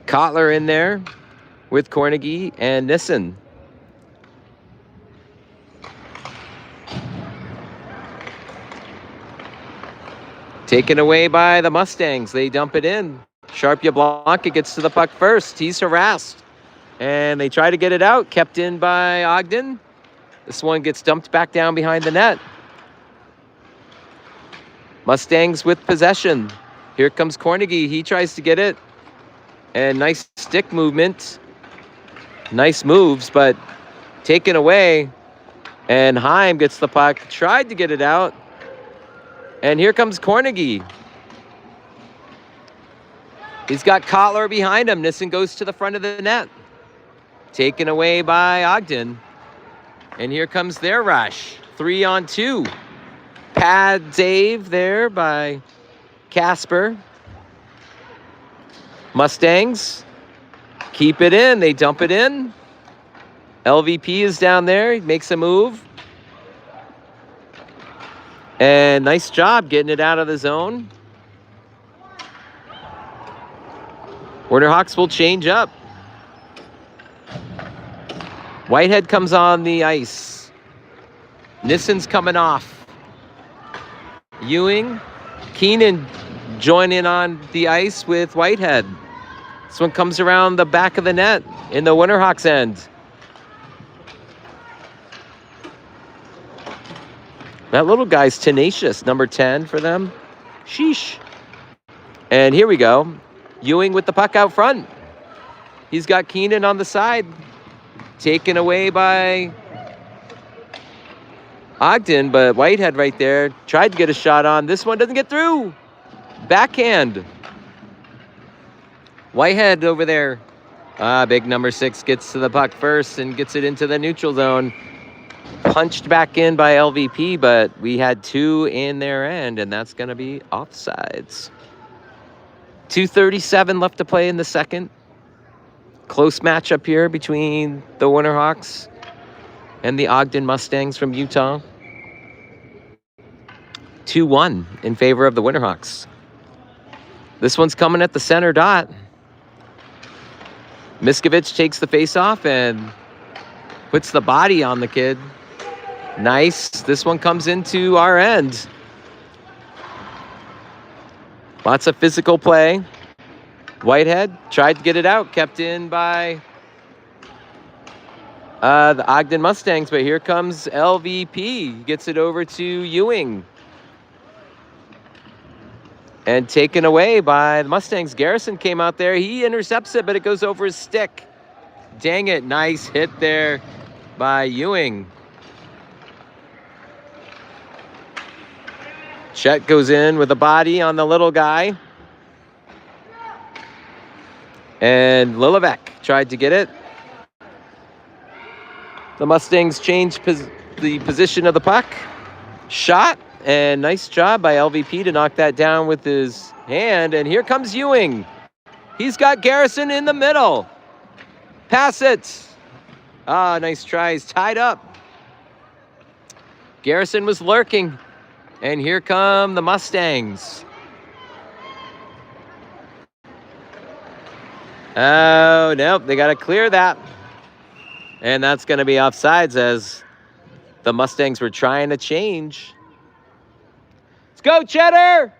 Kotler in there with Cornegie and Nissen. Taken away by the Mustangs. They dump it in. Sharpia gets to the puck first. He's harassed. And they try to get it out. Kept in by Ogden. This one gets dumped back down behind the net. Mustangs with possession. Here comes Cornegie. He tries to get it. And nice stick movement. Nice moves, but taken away. And Heim gets the puck. Tried to get it out. And here comes Cornegie. He's got Kotler behind him. Nissen goes to the front of the net. Taken away by Ogden. And here comes their rush. 3-on-2. Pad save there by Casper. Mustangs keep it in. They dump it in. LVP is down there. He makes a move. And nice job getting it out of the zone. Winterhawks will change up. Whitehead comes on the ice. Nissen's coming off. Ewing, Keenan join in on the ice with Whitehead. This one comes around the back of the net in the Winterhawks end. That little guy's tenacious, number 10 for them. Sheesh. And here we go. Ewing with the puck out front. He's got Keenan on the side. Taken away by Ogden, but Whitehead right there. Tried to get a shot on. This one doesn't get through. Backhand. Whitehead over there. Big number 6 gets to the puck first and gets it into the neutral zone. Punched back in by LVP, but we had 2 in their end, and that's going to be offsides. 2:37 left to play in the second. Close matchup here between the Winterhawks and the Ogden Mustangs from Utah. 2-1 in favor of the Winterhawks. This one's coming at the center dot. Miskovich takes the face-off and puts the body on the kid. Nice. This one comes into our end. Lots of physical play. Whitehead tried to get it out, kept in by the Ogden Mustangs, but here comes LVP. Gets it over to Ewing. And taken away by the Mustangs. Garrison came out there. He intercepts it, but it goes over his stick. Dang it, nice hit there by Ewing. Chet goes in with a body on the little guy. And Lilivec tried to get it. The Mustangs changed the position of the puck. Shot, and nice job by LVP to knock that down with his hand. And here comes Ewing. He's got Garrison in the middle. Pass it. Ah, nice try. He's tied up. Garrison was lurking. And here come the Mustangs. Oh, nope. They got to clear that. And that's going to be offsides as the Mustangs were trying to change. Let's go, Cheddar!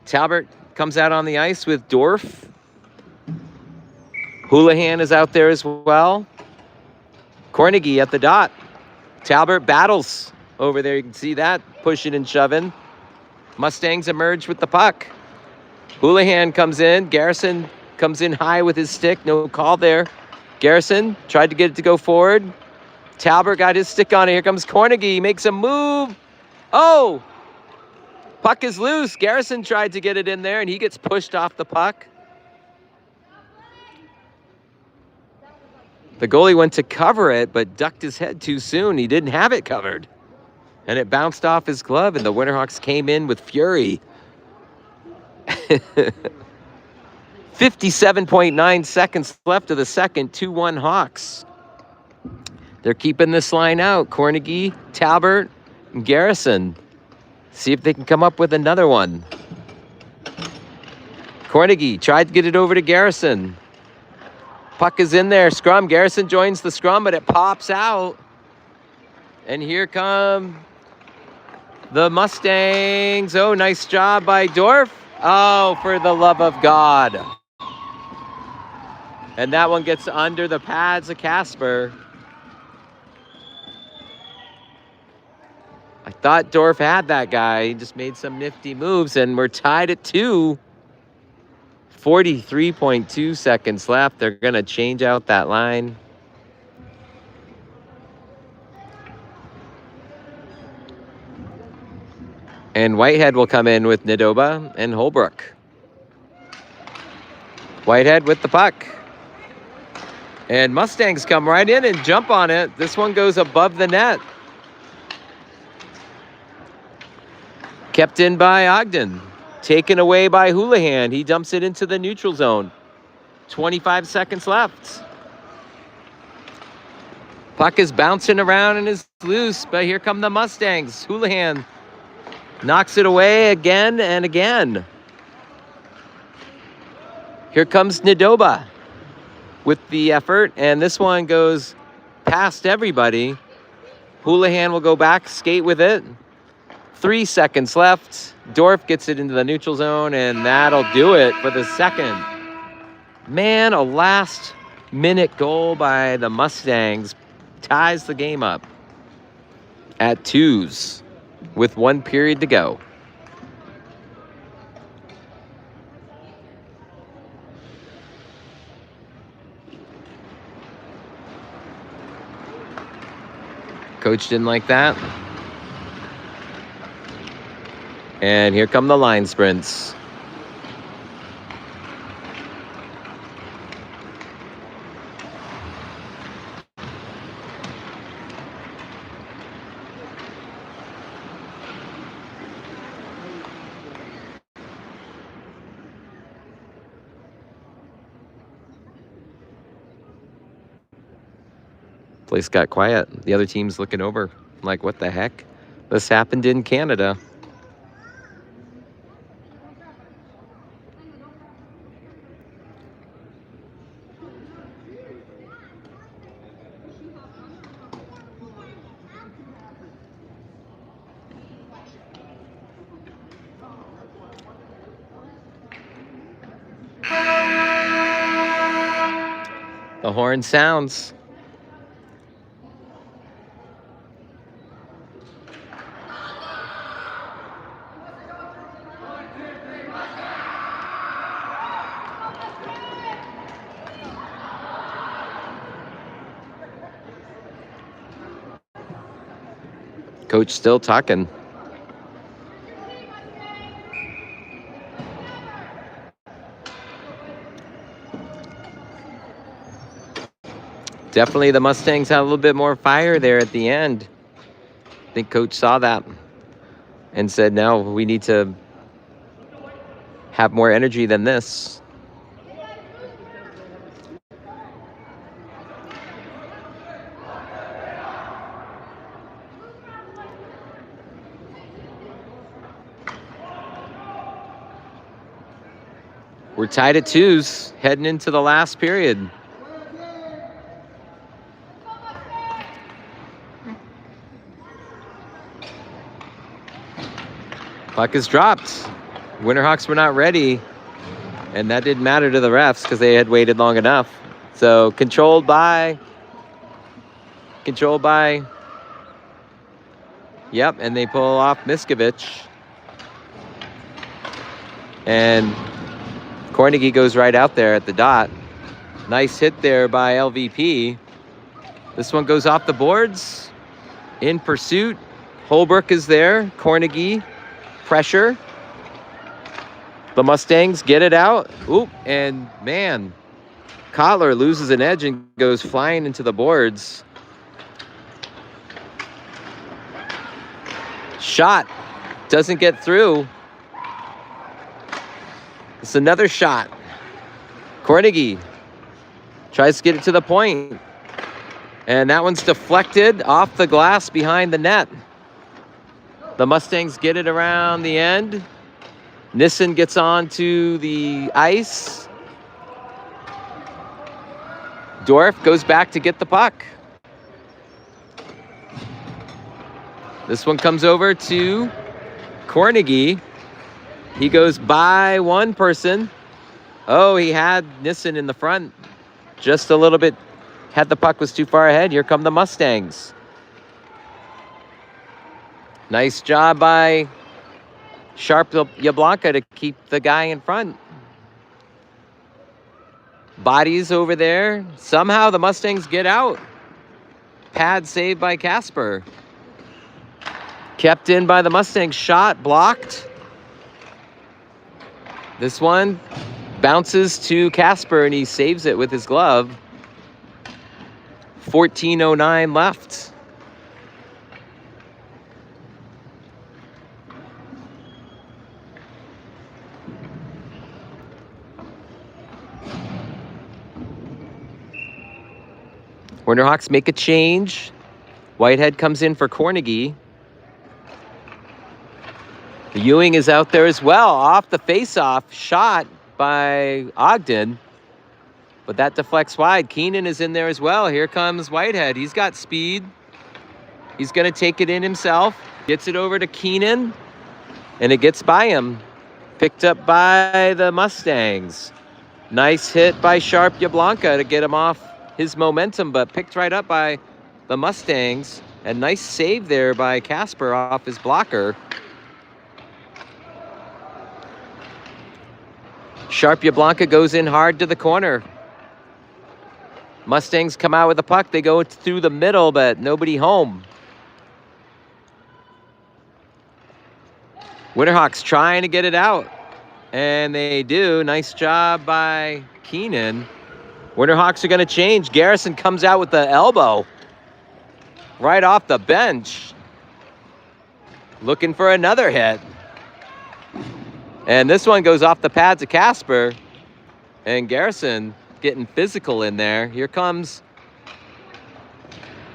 Talbert comes out on the ice with Dorf. Houlihan is out there as well. Cornegie at the dot. Talbert battles over there. You can see that, pushing and shoving. Mustangs emerge with the puck. Houlihan comes in. Garrison comes in high with his stick. No call there. Garrison tried to get it to go forward. Talbert got his stick on it. Here comes Cornegie. He makes a move. Oh! Puck is loose. Garrison tried to get it in there, and he gets pushed off the puck. The goalie went to cover it, but ducked his head too soon. He didn't have it covered. And it bounced off his glove, and the Winterhawks came in with fury. 57.9 seconds left of the second, 2-1 Hawks. They're keeping this line out. Cornegie, Talbert, and Garrison. See if they can come up with another one. Cornegie tried to get it over to Garrison. Puck is in there. Scrum. Garrison joins the scrum, but it pops out. And here come the Mustangs. Oh, nice job by Dorf. Oh, for the love of God. And that one gets under the pads of Casper. I thought Dorf had that guy. He just made some nifty moves, and we're tied at 2. 43.2 seconds left. They're going to change out that line. And Whitehead will come in with Nadoba and Holbrook. Whitehead with the puck. And Mustangs come right in and jump on it. This one goes above the net. Kept in by Ogden. Taken away by Houlihan. He dumps it into the neutral zone. 25 seconds left. Puck is bouncing around and is loose, but here come the Mustangs. Houlihan knocks it away again and again. Here comes Nadoba with the effort, and this one goes past everybody. Houlihan will go back, skate with it. 3 seconds left. Dorf gets it into the neutral zone, and that'll do it for the second. Man, a last-minute goal by the Mustangs ties the game up at 2s with 1 period to go. Coach didn't like that. And here come the line sprints. Place got quiet. The other team's looking over like, what the heck? This happened in Canada. The horn sounds. Coach still talking. Definitely the Mustangs had a little bit more fire there at the end. I think Coach saw that and said, no, we need to have more energy than this. We're tied at 2s, heading into the last period. Puck is dropped. Winterhawks were not ready, and that didn't matter to the refs because they had waited long enough. So controlled by. Yep, and they pull off Miskovich. And Kornegay goes right out there at the dot. Nice hit there by LVP. This one goes off the boards. In pursuit. Holbrook is there. Kornegay. Pressure. The Mustangs get it out. Oop, and man, Kotler loses an edge and goes flying into the boards. Shot. Doesn't get through. It's another shot. Kornegay tries to get it to the point. And that one's deflected off the glass behind the net. The Mustangs get it around the end. Nissen gets onto the ice. Dorf goes back to get the puck. This one comes over to Kornegay. He goes by one person. Oh, he had Nissen in the front. Just a little bit. Had the puck was too far ahead. Here come the Mustangs. Nice job by Sharp Yablonka to keep the guy in front. Bodies over there. Somehow the Mustangs get out. Pad saved by Casper. Kept in by the Mustangs. Shot blocked. This one bounces to Casper and he saves it with his glove. 14:09 left. Winterhawks make a change. Whitehead comes in for Kornegay. Ewing is out there as well. Off the face-off, shot by Ogden. But that deflects wide. Keenan is in there as well. Here comes Whitehead. He's got speed. He's going to take it in himself. Gets it over to Keenan. And it gets by him. Picked up by the Mustangs. Nice hit by Sharp Yablonka to get him off his momentum, but picked right up by the Mustangs. And nice save there by Casper off his blocker. Sharp Yablonka goes in hard to the corner. Mustangs come out with the puck. They go through the middle, but nobody home. Winterhawks trying to get it out. And they do. Nice job by Keenan. Winterhawks are going to change. Garrison comes out with the elbow. Right off the bench. Looking for another hit. And this one goes off the pads of Casper. And Garrison getting physical in there. Here comes.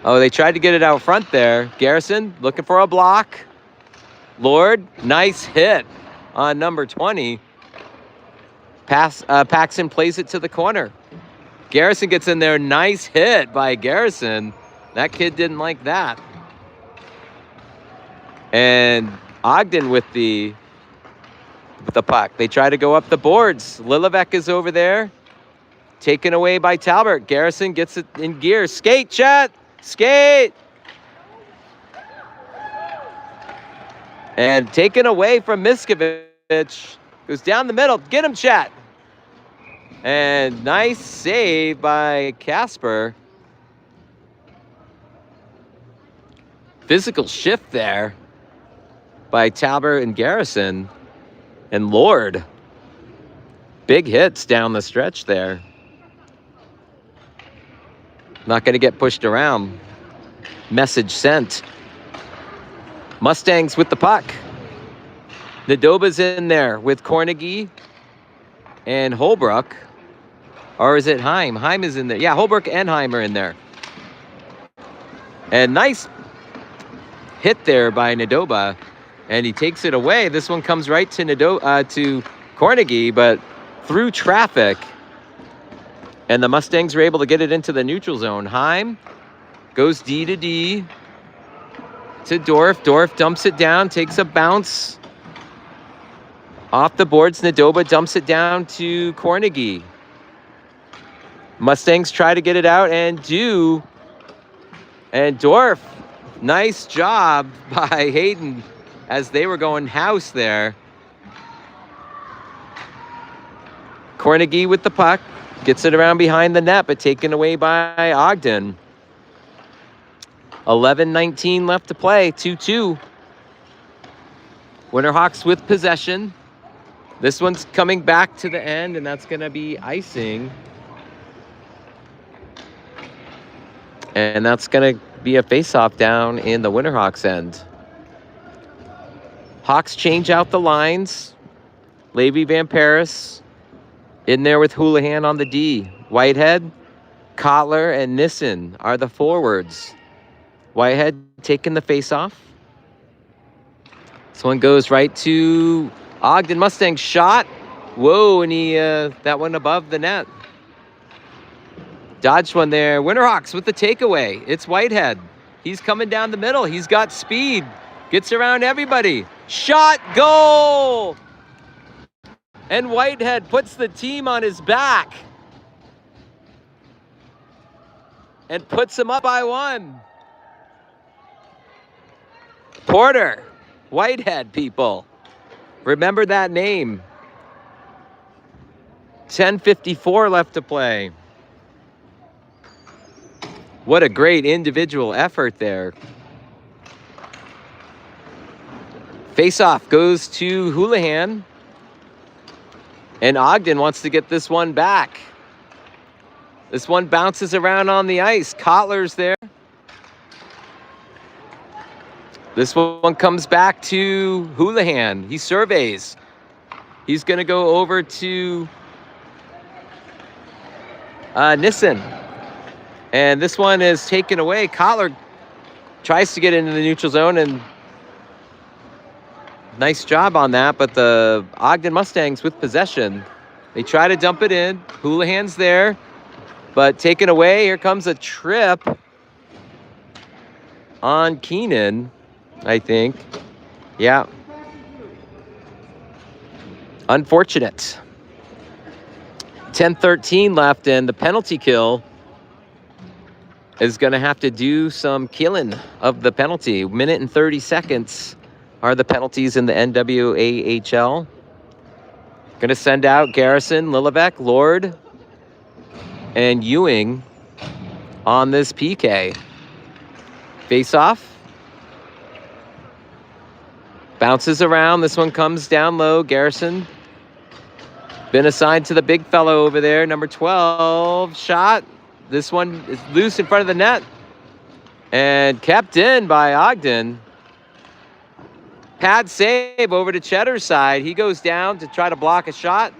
Oh, they tried to get it out front there. Garrison looking for a block. Lord, nice hit on number 20. Paxson plays it to the corner. Garrison gets in there. Nice hit by Garrison. That kid didn't like that. And Ogden with the puck. They try to go up the boards. Lilivek is over there. taken away by Talbert. Garrison gets it in gear. Skate, Chet! Skate! And taken away from Miskovich. Goes down the middle. Get him, Chet! And nice save by Casper. Physical shift there by Talbert and Garrison. And Lord. Big hits down the stretch there. Not going to get pushed around. Message sent. Mustangs with the puck. Nadoba's in there with Cornegie and Holbrook. Or is it Heim? Heim is in there. Yeah, Holbrook and Heim are in there. And nice hit there by Nadoba. And he takes it away. This one comes right to to Cornegie, but through traffic. And the Mustangs are able to get it into the neutral zone. Heim goes D to D to Dorf. Dorf dumps it down, takes a bounce off the boards. Nadoba dumps it down to Cornegie. Mustangs try to get it out and do. And Dorf, nice job by Hayden as they were going house there. Cornegie with the puck. Gets it around behind the net, but taken away by Ogden. 11:19 left to play, 2-2. Winterhawks with possession. This one's coming back to the end, and that's going to be icing. And that's going to be a face-off down in the Winterhawks end. Hawks change out the lines. Levy Van Paris in there with Houlihan on the D. Whitehead, Kotler, and Nissen are the forwards. Whitehead taking the face-off. This one goes right to Ogden. Mustang shot. Whoa, and he that one above the net. Dodged one there. Winterhawks with the takeaway. It's Whitehead. He's coming down the middle. He's got speed. Gets around everybody. Shot, goal! And Whitehead puts the team on his back and puts him up by one. Porter, Whitehead, people. Remember that name. 10:54 left to play. What a great individual effort there. Face-off goes to Houlihan. And Ogden wants to get this one back. This one bounces around on the ice. Kotler's there. This one comes back to Houlihan. He surveys. He's going to go over to Nissen. And this one is taken away. Kotler tries to get into the neutral zone, and nice job on that, but the Ogden Mustangs with possession. They try to dump it in. Houlihan's there, but taken away. Here comes a trip on Keenan, I think. Yeah. Unfortunate. 10:13 left, and the penalty kill is going to have to do some killing of the penalty. Minute and 30 seconds. Are the penalties in the NWAHL. Going to send out Garrison, Lillivek, Lord, and Ewing on this PK. Face-off. Bounces around. This one comes down low. Garrison. Been assigned to the big fellow over there. Number 12. Shot. This one is loose in front of the net. And kept in by Ogden. Pad save over to Cheddar's side. He goes down to try to block a shot.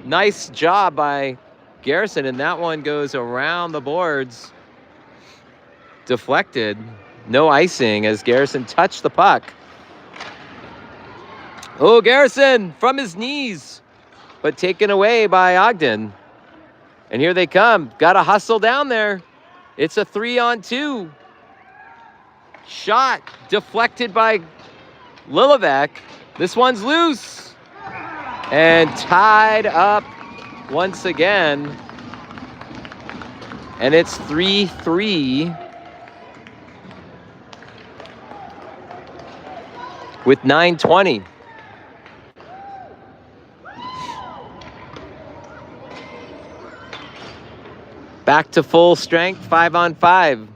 Nice job by Garrison, and that one goes around the boards. Deflected. No icing as Garrison touched the puck. Oh, Garrison from his knees, but taken away by Ogden. And here they come. Got to hustle down there. It's a 3-on-2. Shot deflected by Lillivek. This one's loose. And tied up once again. And it's 3-3 with 9:20. Back to full strength, 5-on-5.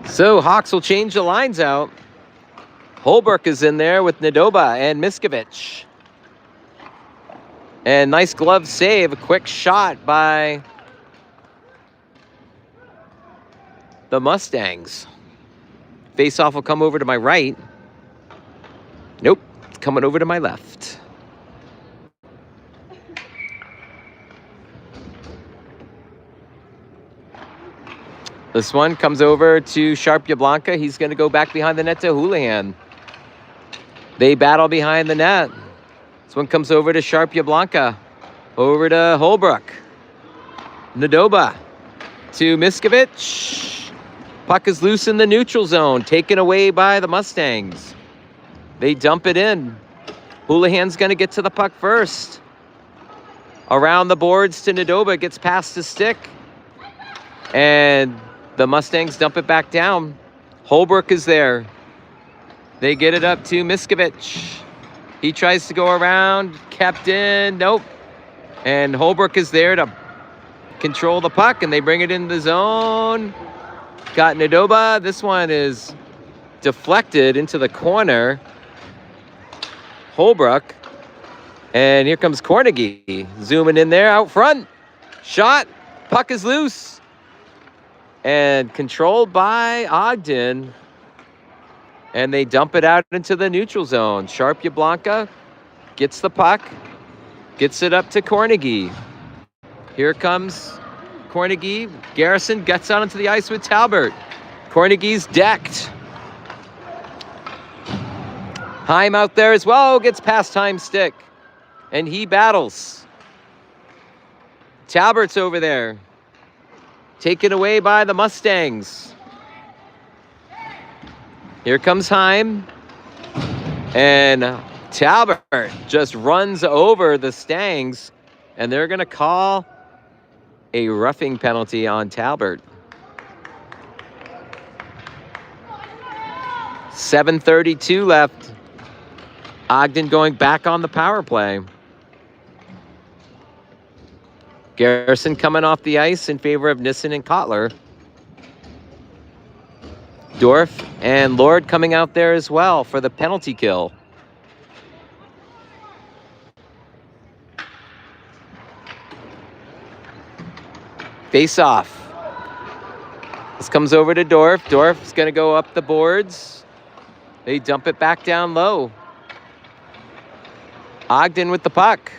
So Hawks will change the lines out. Holbrook is in there with Nadoba and Miskovich. And nice glove save, a quick shot by the Mustangs. Face-off will come over to my right. Nope, it's coming over to my left. This one comes over to Sharp Yablonka. He's going to go back behind the net to Houlihan. They battle behind the net. This one comes over to Sharp Yablonka. Over to Holbrook. Nadoba to Miskovich. Puck is loose in the neutral zone, taken away by the Mustangs. They dump it in. Houlihan's going to get to the puck first. Around the boards to Nadoba, gets past the stick. And the Mustangs dump it back down. Holbrook is there. They get it up to Miskovich. He tries to go around, kept in, nope. And Holbrook is there to control the puck, and they bring it in the zone. Got Nadoba. This one is deflected into the corner. Holbrook. And here comes Cornegie. Zooming in there, out front. Shot. Puck is loose. And controlled by Ogden. And they dump it out into the neutral zone. Sharp Yablonka gets the puck. Gets it up to Cornegie. Here comes Cornegie. Garrison gets out onto the ice with Talbert. Cornegie's decked. Heim out there as well. Gets past Heim's stick. And he battles. Talbert's over there. Taken away by the Mustangs. Here comes Heim. And Talbert just runs over the Stangs. And they're going to call a roughing penalty on Talbert. 7:32 left. Ogden going back on the power play. Garrison coming off the ice in favor of Nissen and Kotler. Dorf and Lord coming out there as well for the penalty kill. Face off. This comes over to Dorf. Dorf's going to go up the boards. They dump it back down low. Ogden with the puck.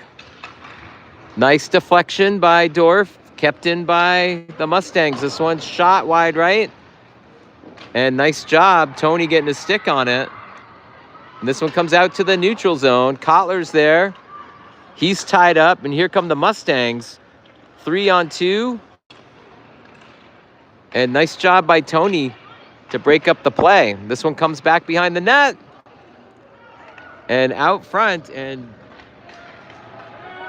Nice deflection by Dorf. Kept in by the Mustangs. This one's shot wide right. And nice job. Tony getting a stick on it. And this one comes out to the neutral zone. Kotler's there. He's tied up. And here come the Mustangs. 3-on-2. And nice job by Tony to break up the play. This one comes back behind the net. And out front. And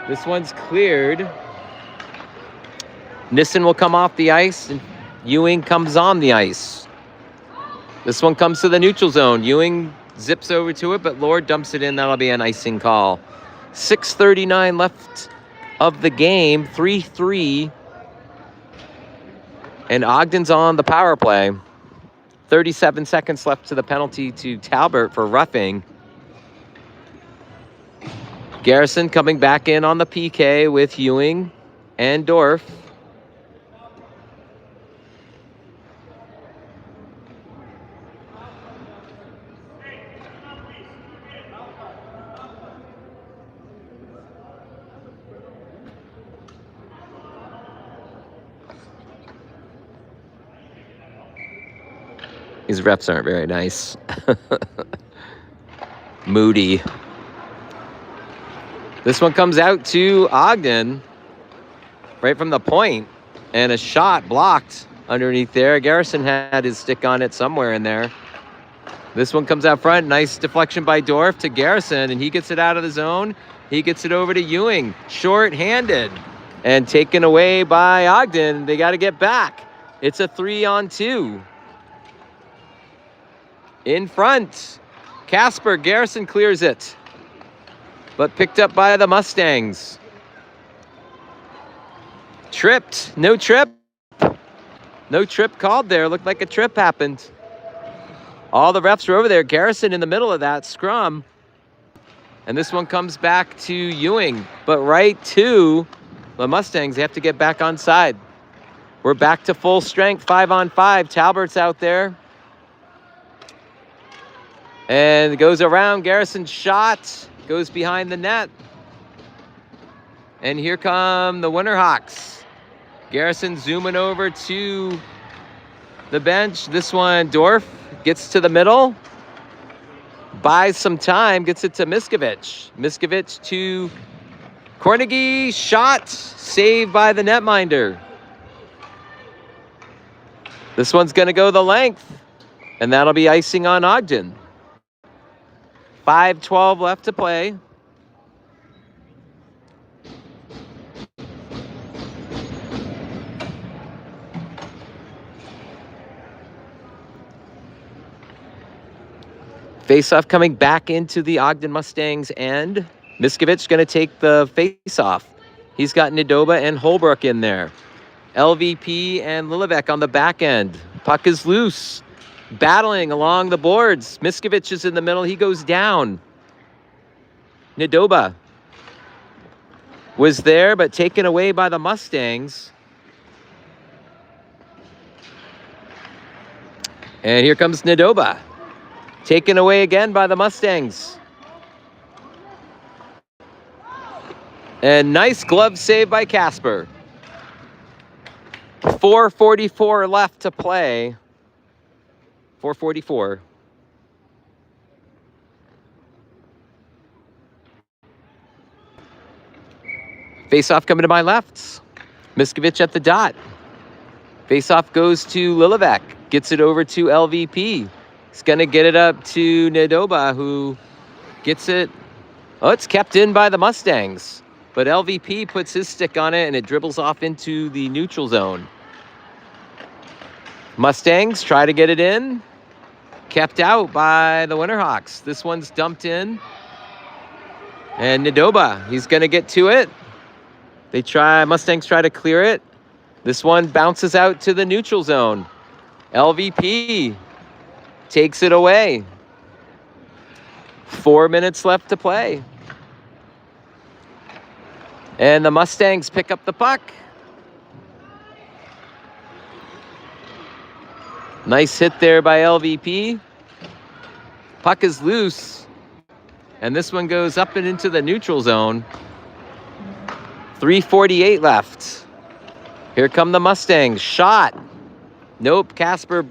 this one's cleared. Nissen will come off the ice. And Ewing comes on the ice. This one comes to the neutral zone. Ewing zips over to it, but Lord dumps it in. That'll be an icing call. 6:39 left of the game. 3-3. And Ogden's on the power play. 37 seconds left to the penalty to Talbert for roughing. Garrison coming back in on the PK with Ewing and Dorf. These refs aren't very nice. Moody. This one comes out to Ogden right from the point, and a shot blocked underneath there. Garrison had his stick on it somewhere in there. This one comes out front. Nice deflection by Dorf to Garrison, and he gets it out of the zone. He gets it over to Ewing. Short-handed. And taken away by Ogden. They got to get back. It's a 3-on-2. In front. Casper. Garrison clears it. But picked up by the Mustangs. Tripped. No trip. No trip called there. Looked like a trip happened. All the refs were over there. Garrison in the middle of that scrum. And this one comes back to Ewing. But right to the Mustangs. They have to get back on side. We're back to full strength. 5-on-5. Talbert's out there. And it goes around. Garrison's shot. Goes behind the net. And here come the Winterhawks. Garrison zooming over to the bench. This one, Dorf gets to the middle. Buys some time. Gets it to Miskovich. Miskovich to Cornegie. Shot. Saved by the netminder. This one's going to go the length. And that'll be icing on Ogden. 5:12 left to play. Face-off coming back into the Ogden Mustangs end. Miskovich going to take the face-off. He's got Nadoba and Holbrook in there. LVP and Lilivek on the back end. Puck is loose. Battling along the boards. Miskovich is in the middle. He goes down. Nadoba was there, but taken away by the Mustangs. And here comes Nadoba. Taken away again by the Mustangs. And nice glove save by Casper. 4:44 left to play. 4:44. Face-off coming to my left. Miskovich at the dot. Face-off goes to Lilivek. Gets it over to LVP. He's going to get it up to Nadoba, who gets it. Oh, it's kept in by the Mustangs. But LVP puts his stick on it, and it dribbles off into the neutral zone. Mustangs try to get it in. Kept out by the Winterhawks. This one's dumped in. And Nadoba, he's going to get to it. Mustangs try to clear it. This one bounces out to the neutral zone. LVP takes it away. 4 minutes left to play. And the Mustangs pick up the puck. Nice hit there by LVP. Puck is loose. And this one goes up and into the neutral zone. 3:48 left. Here come the Mustangs. Shot. Nope. Casper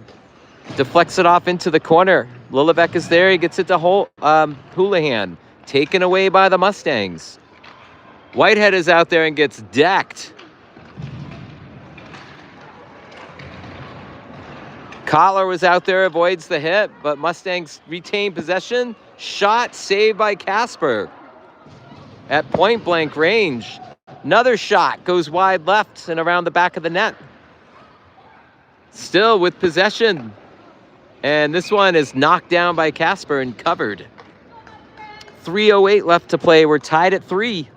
deflects it off into the corner. Lilivek is there. He gets it to Houlihan. Taken away by the Mustangs. Whitehead is out there and gets decked. Kotler was out there, avoids the hit, but Mustangs retain possession. Shot saved by Casper at point-blank range. Another shot goes wide left and around the back of the net. Still with possession. And this one is knocked down by Casper and covered. 3:08 left to play. We're tied at 3.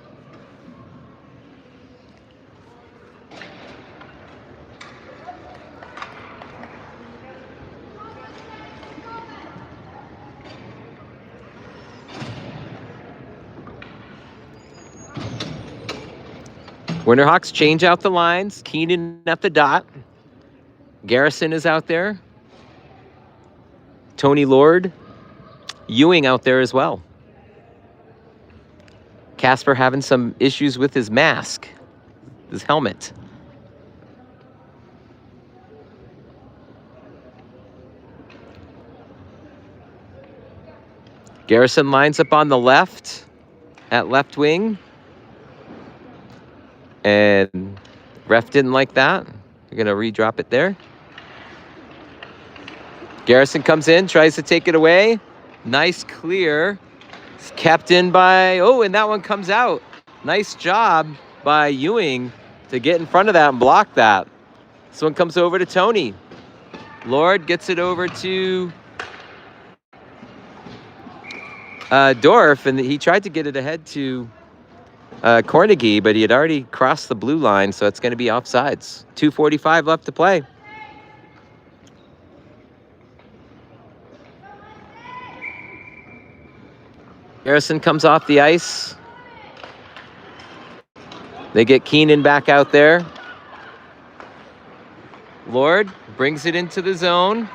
Winterhawks change out the lines. Keenan at the dot. Garrison is out there. Tony Lord. Ewing out there as well. Casper having some issues with his mask, his helmet. Garrison lines up on the left at left wing. And ref didn't like that. They're going to redrop it there. Garrison comes in, tries to take it away. Nice clear. It's kept in by, oh, and that one comes out. Nice job by Ewing to get in front of that and block that. This one comes over to Tony. Lord gets it over to Dorf, and he tried to get it ahead to Cornegie, but he had already crossed the blue line, so it's going to be offsides. 2:45 left to play. Garrison comes off the ice. They get Keenan back out there. Lord brings it into the zone,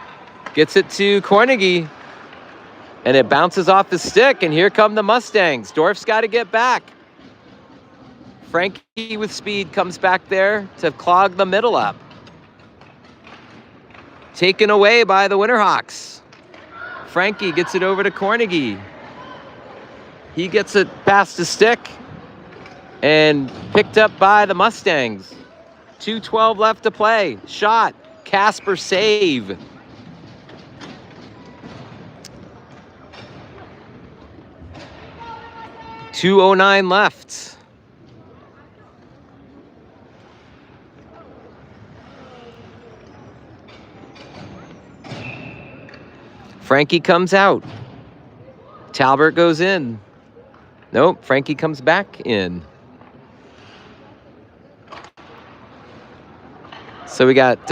gets it to Cornegie, and it bounces off the stick, and here come the Mustangs. Dorf's got to get back. Frankie with speed comes back there to clog the middle up. Taken away by the Winterhawks. Frankie gets it over to Cornegie. He gets it past the stick and picked up by the Mustangs. 2:12 left to play. Shot. Casper save. .209 left. Frankie comes out. Talbert goes in. Nope, Frankie comes back in. So we got,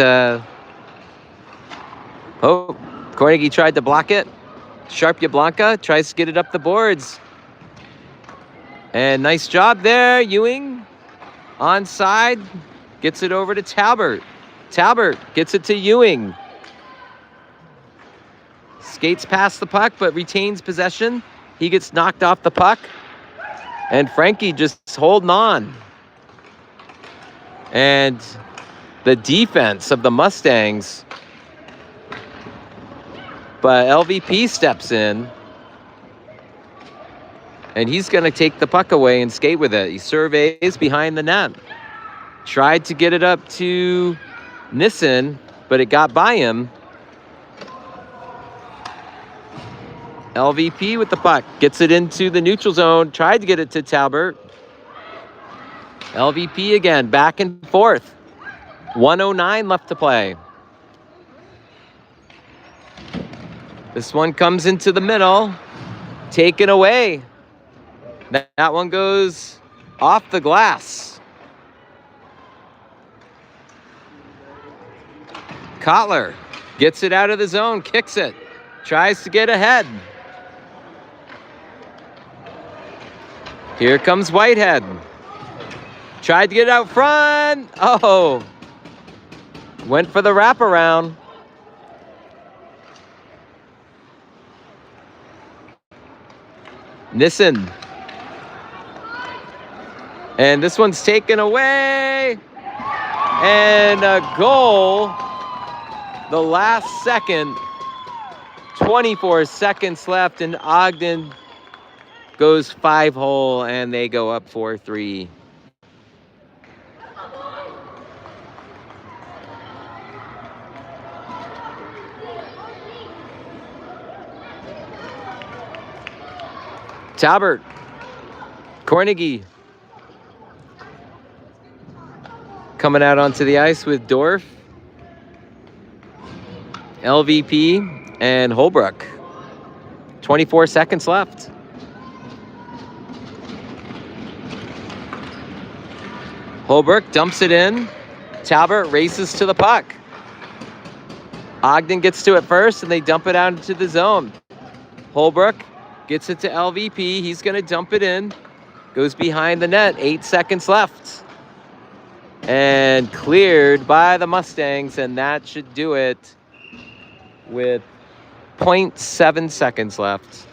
Cornegie tried to block it. Sharp Yablonka tries to get it up the boards. And nice job there, Ewing. Onside, gets it over to Talbert. Talbert gets it to Ewing. Skates past the puck, but retains possession. He gets knocked off the puck. And Frankie just holding on. And the defense of the Mustangs. But LVP steps in. And he's going to take the puck away and skate with it. He surveys behind the net. Tried to get it up to Nissen, but it got by him. LVP with the puck. Gets it into the neutral zone. Tried to get it to Talbert. LVP again. Back and forth. 1:09 left to play. This one comes into the middle. Taken away. That one goes off the glass. Kotler gets it out of the zone. Kicks it. Tries to get ahead. Here comes Whitehead. Tried to get it out front. Oh. Went for the wraparound. Nissen. And this one's taken away. And a goal. The last second. 24 seconds left, and Ogden goes 5-hole, and they go up 4-3. Talbert, Cornegie coming out onto the ice with Dorf, LVP, and Holbrook. 24 seconds left. Holbrook dumps it in. Talbert races to the puck. Ogden gets to it first, and they dump it out into the zone. Holbrook gets it to LVP. He's going to dump it in. Goes behind the net. 8 seconds left. And cleared by the Mustangs, and that should do it with 0.7 seconds left.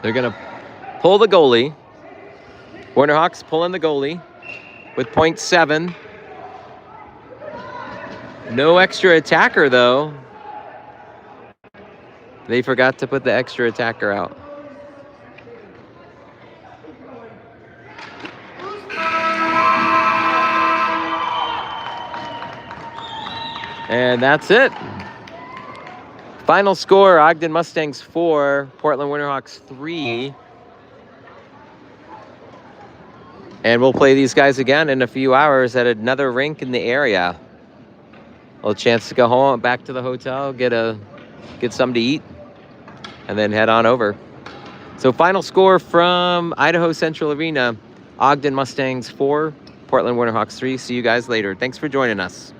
They're going to pull the goalie. Winterhawks pulling the goalie with 0.7. No extra attacker, though. They forgot to put the extra attacker out. And that's it. Final score, Ogden Mustangs 4, Portland Winterhawks 3. And we'll play these guys again in a few hours at another rink in the area. A little chance to go home, back to the hotel, get something to eat, and then head on over. So final score from Idaho Central Arena, Ogden Mustangs 4, Portland Winterhawks 3. See you guys later. Thanks for joining us.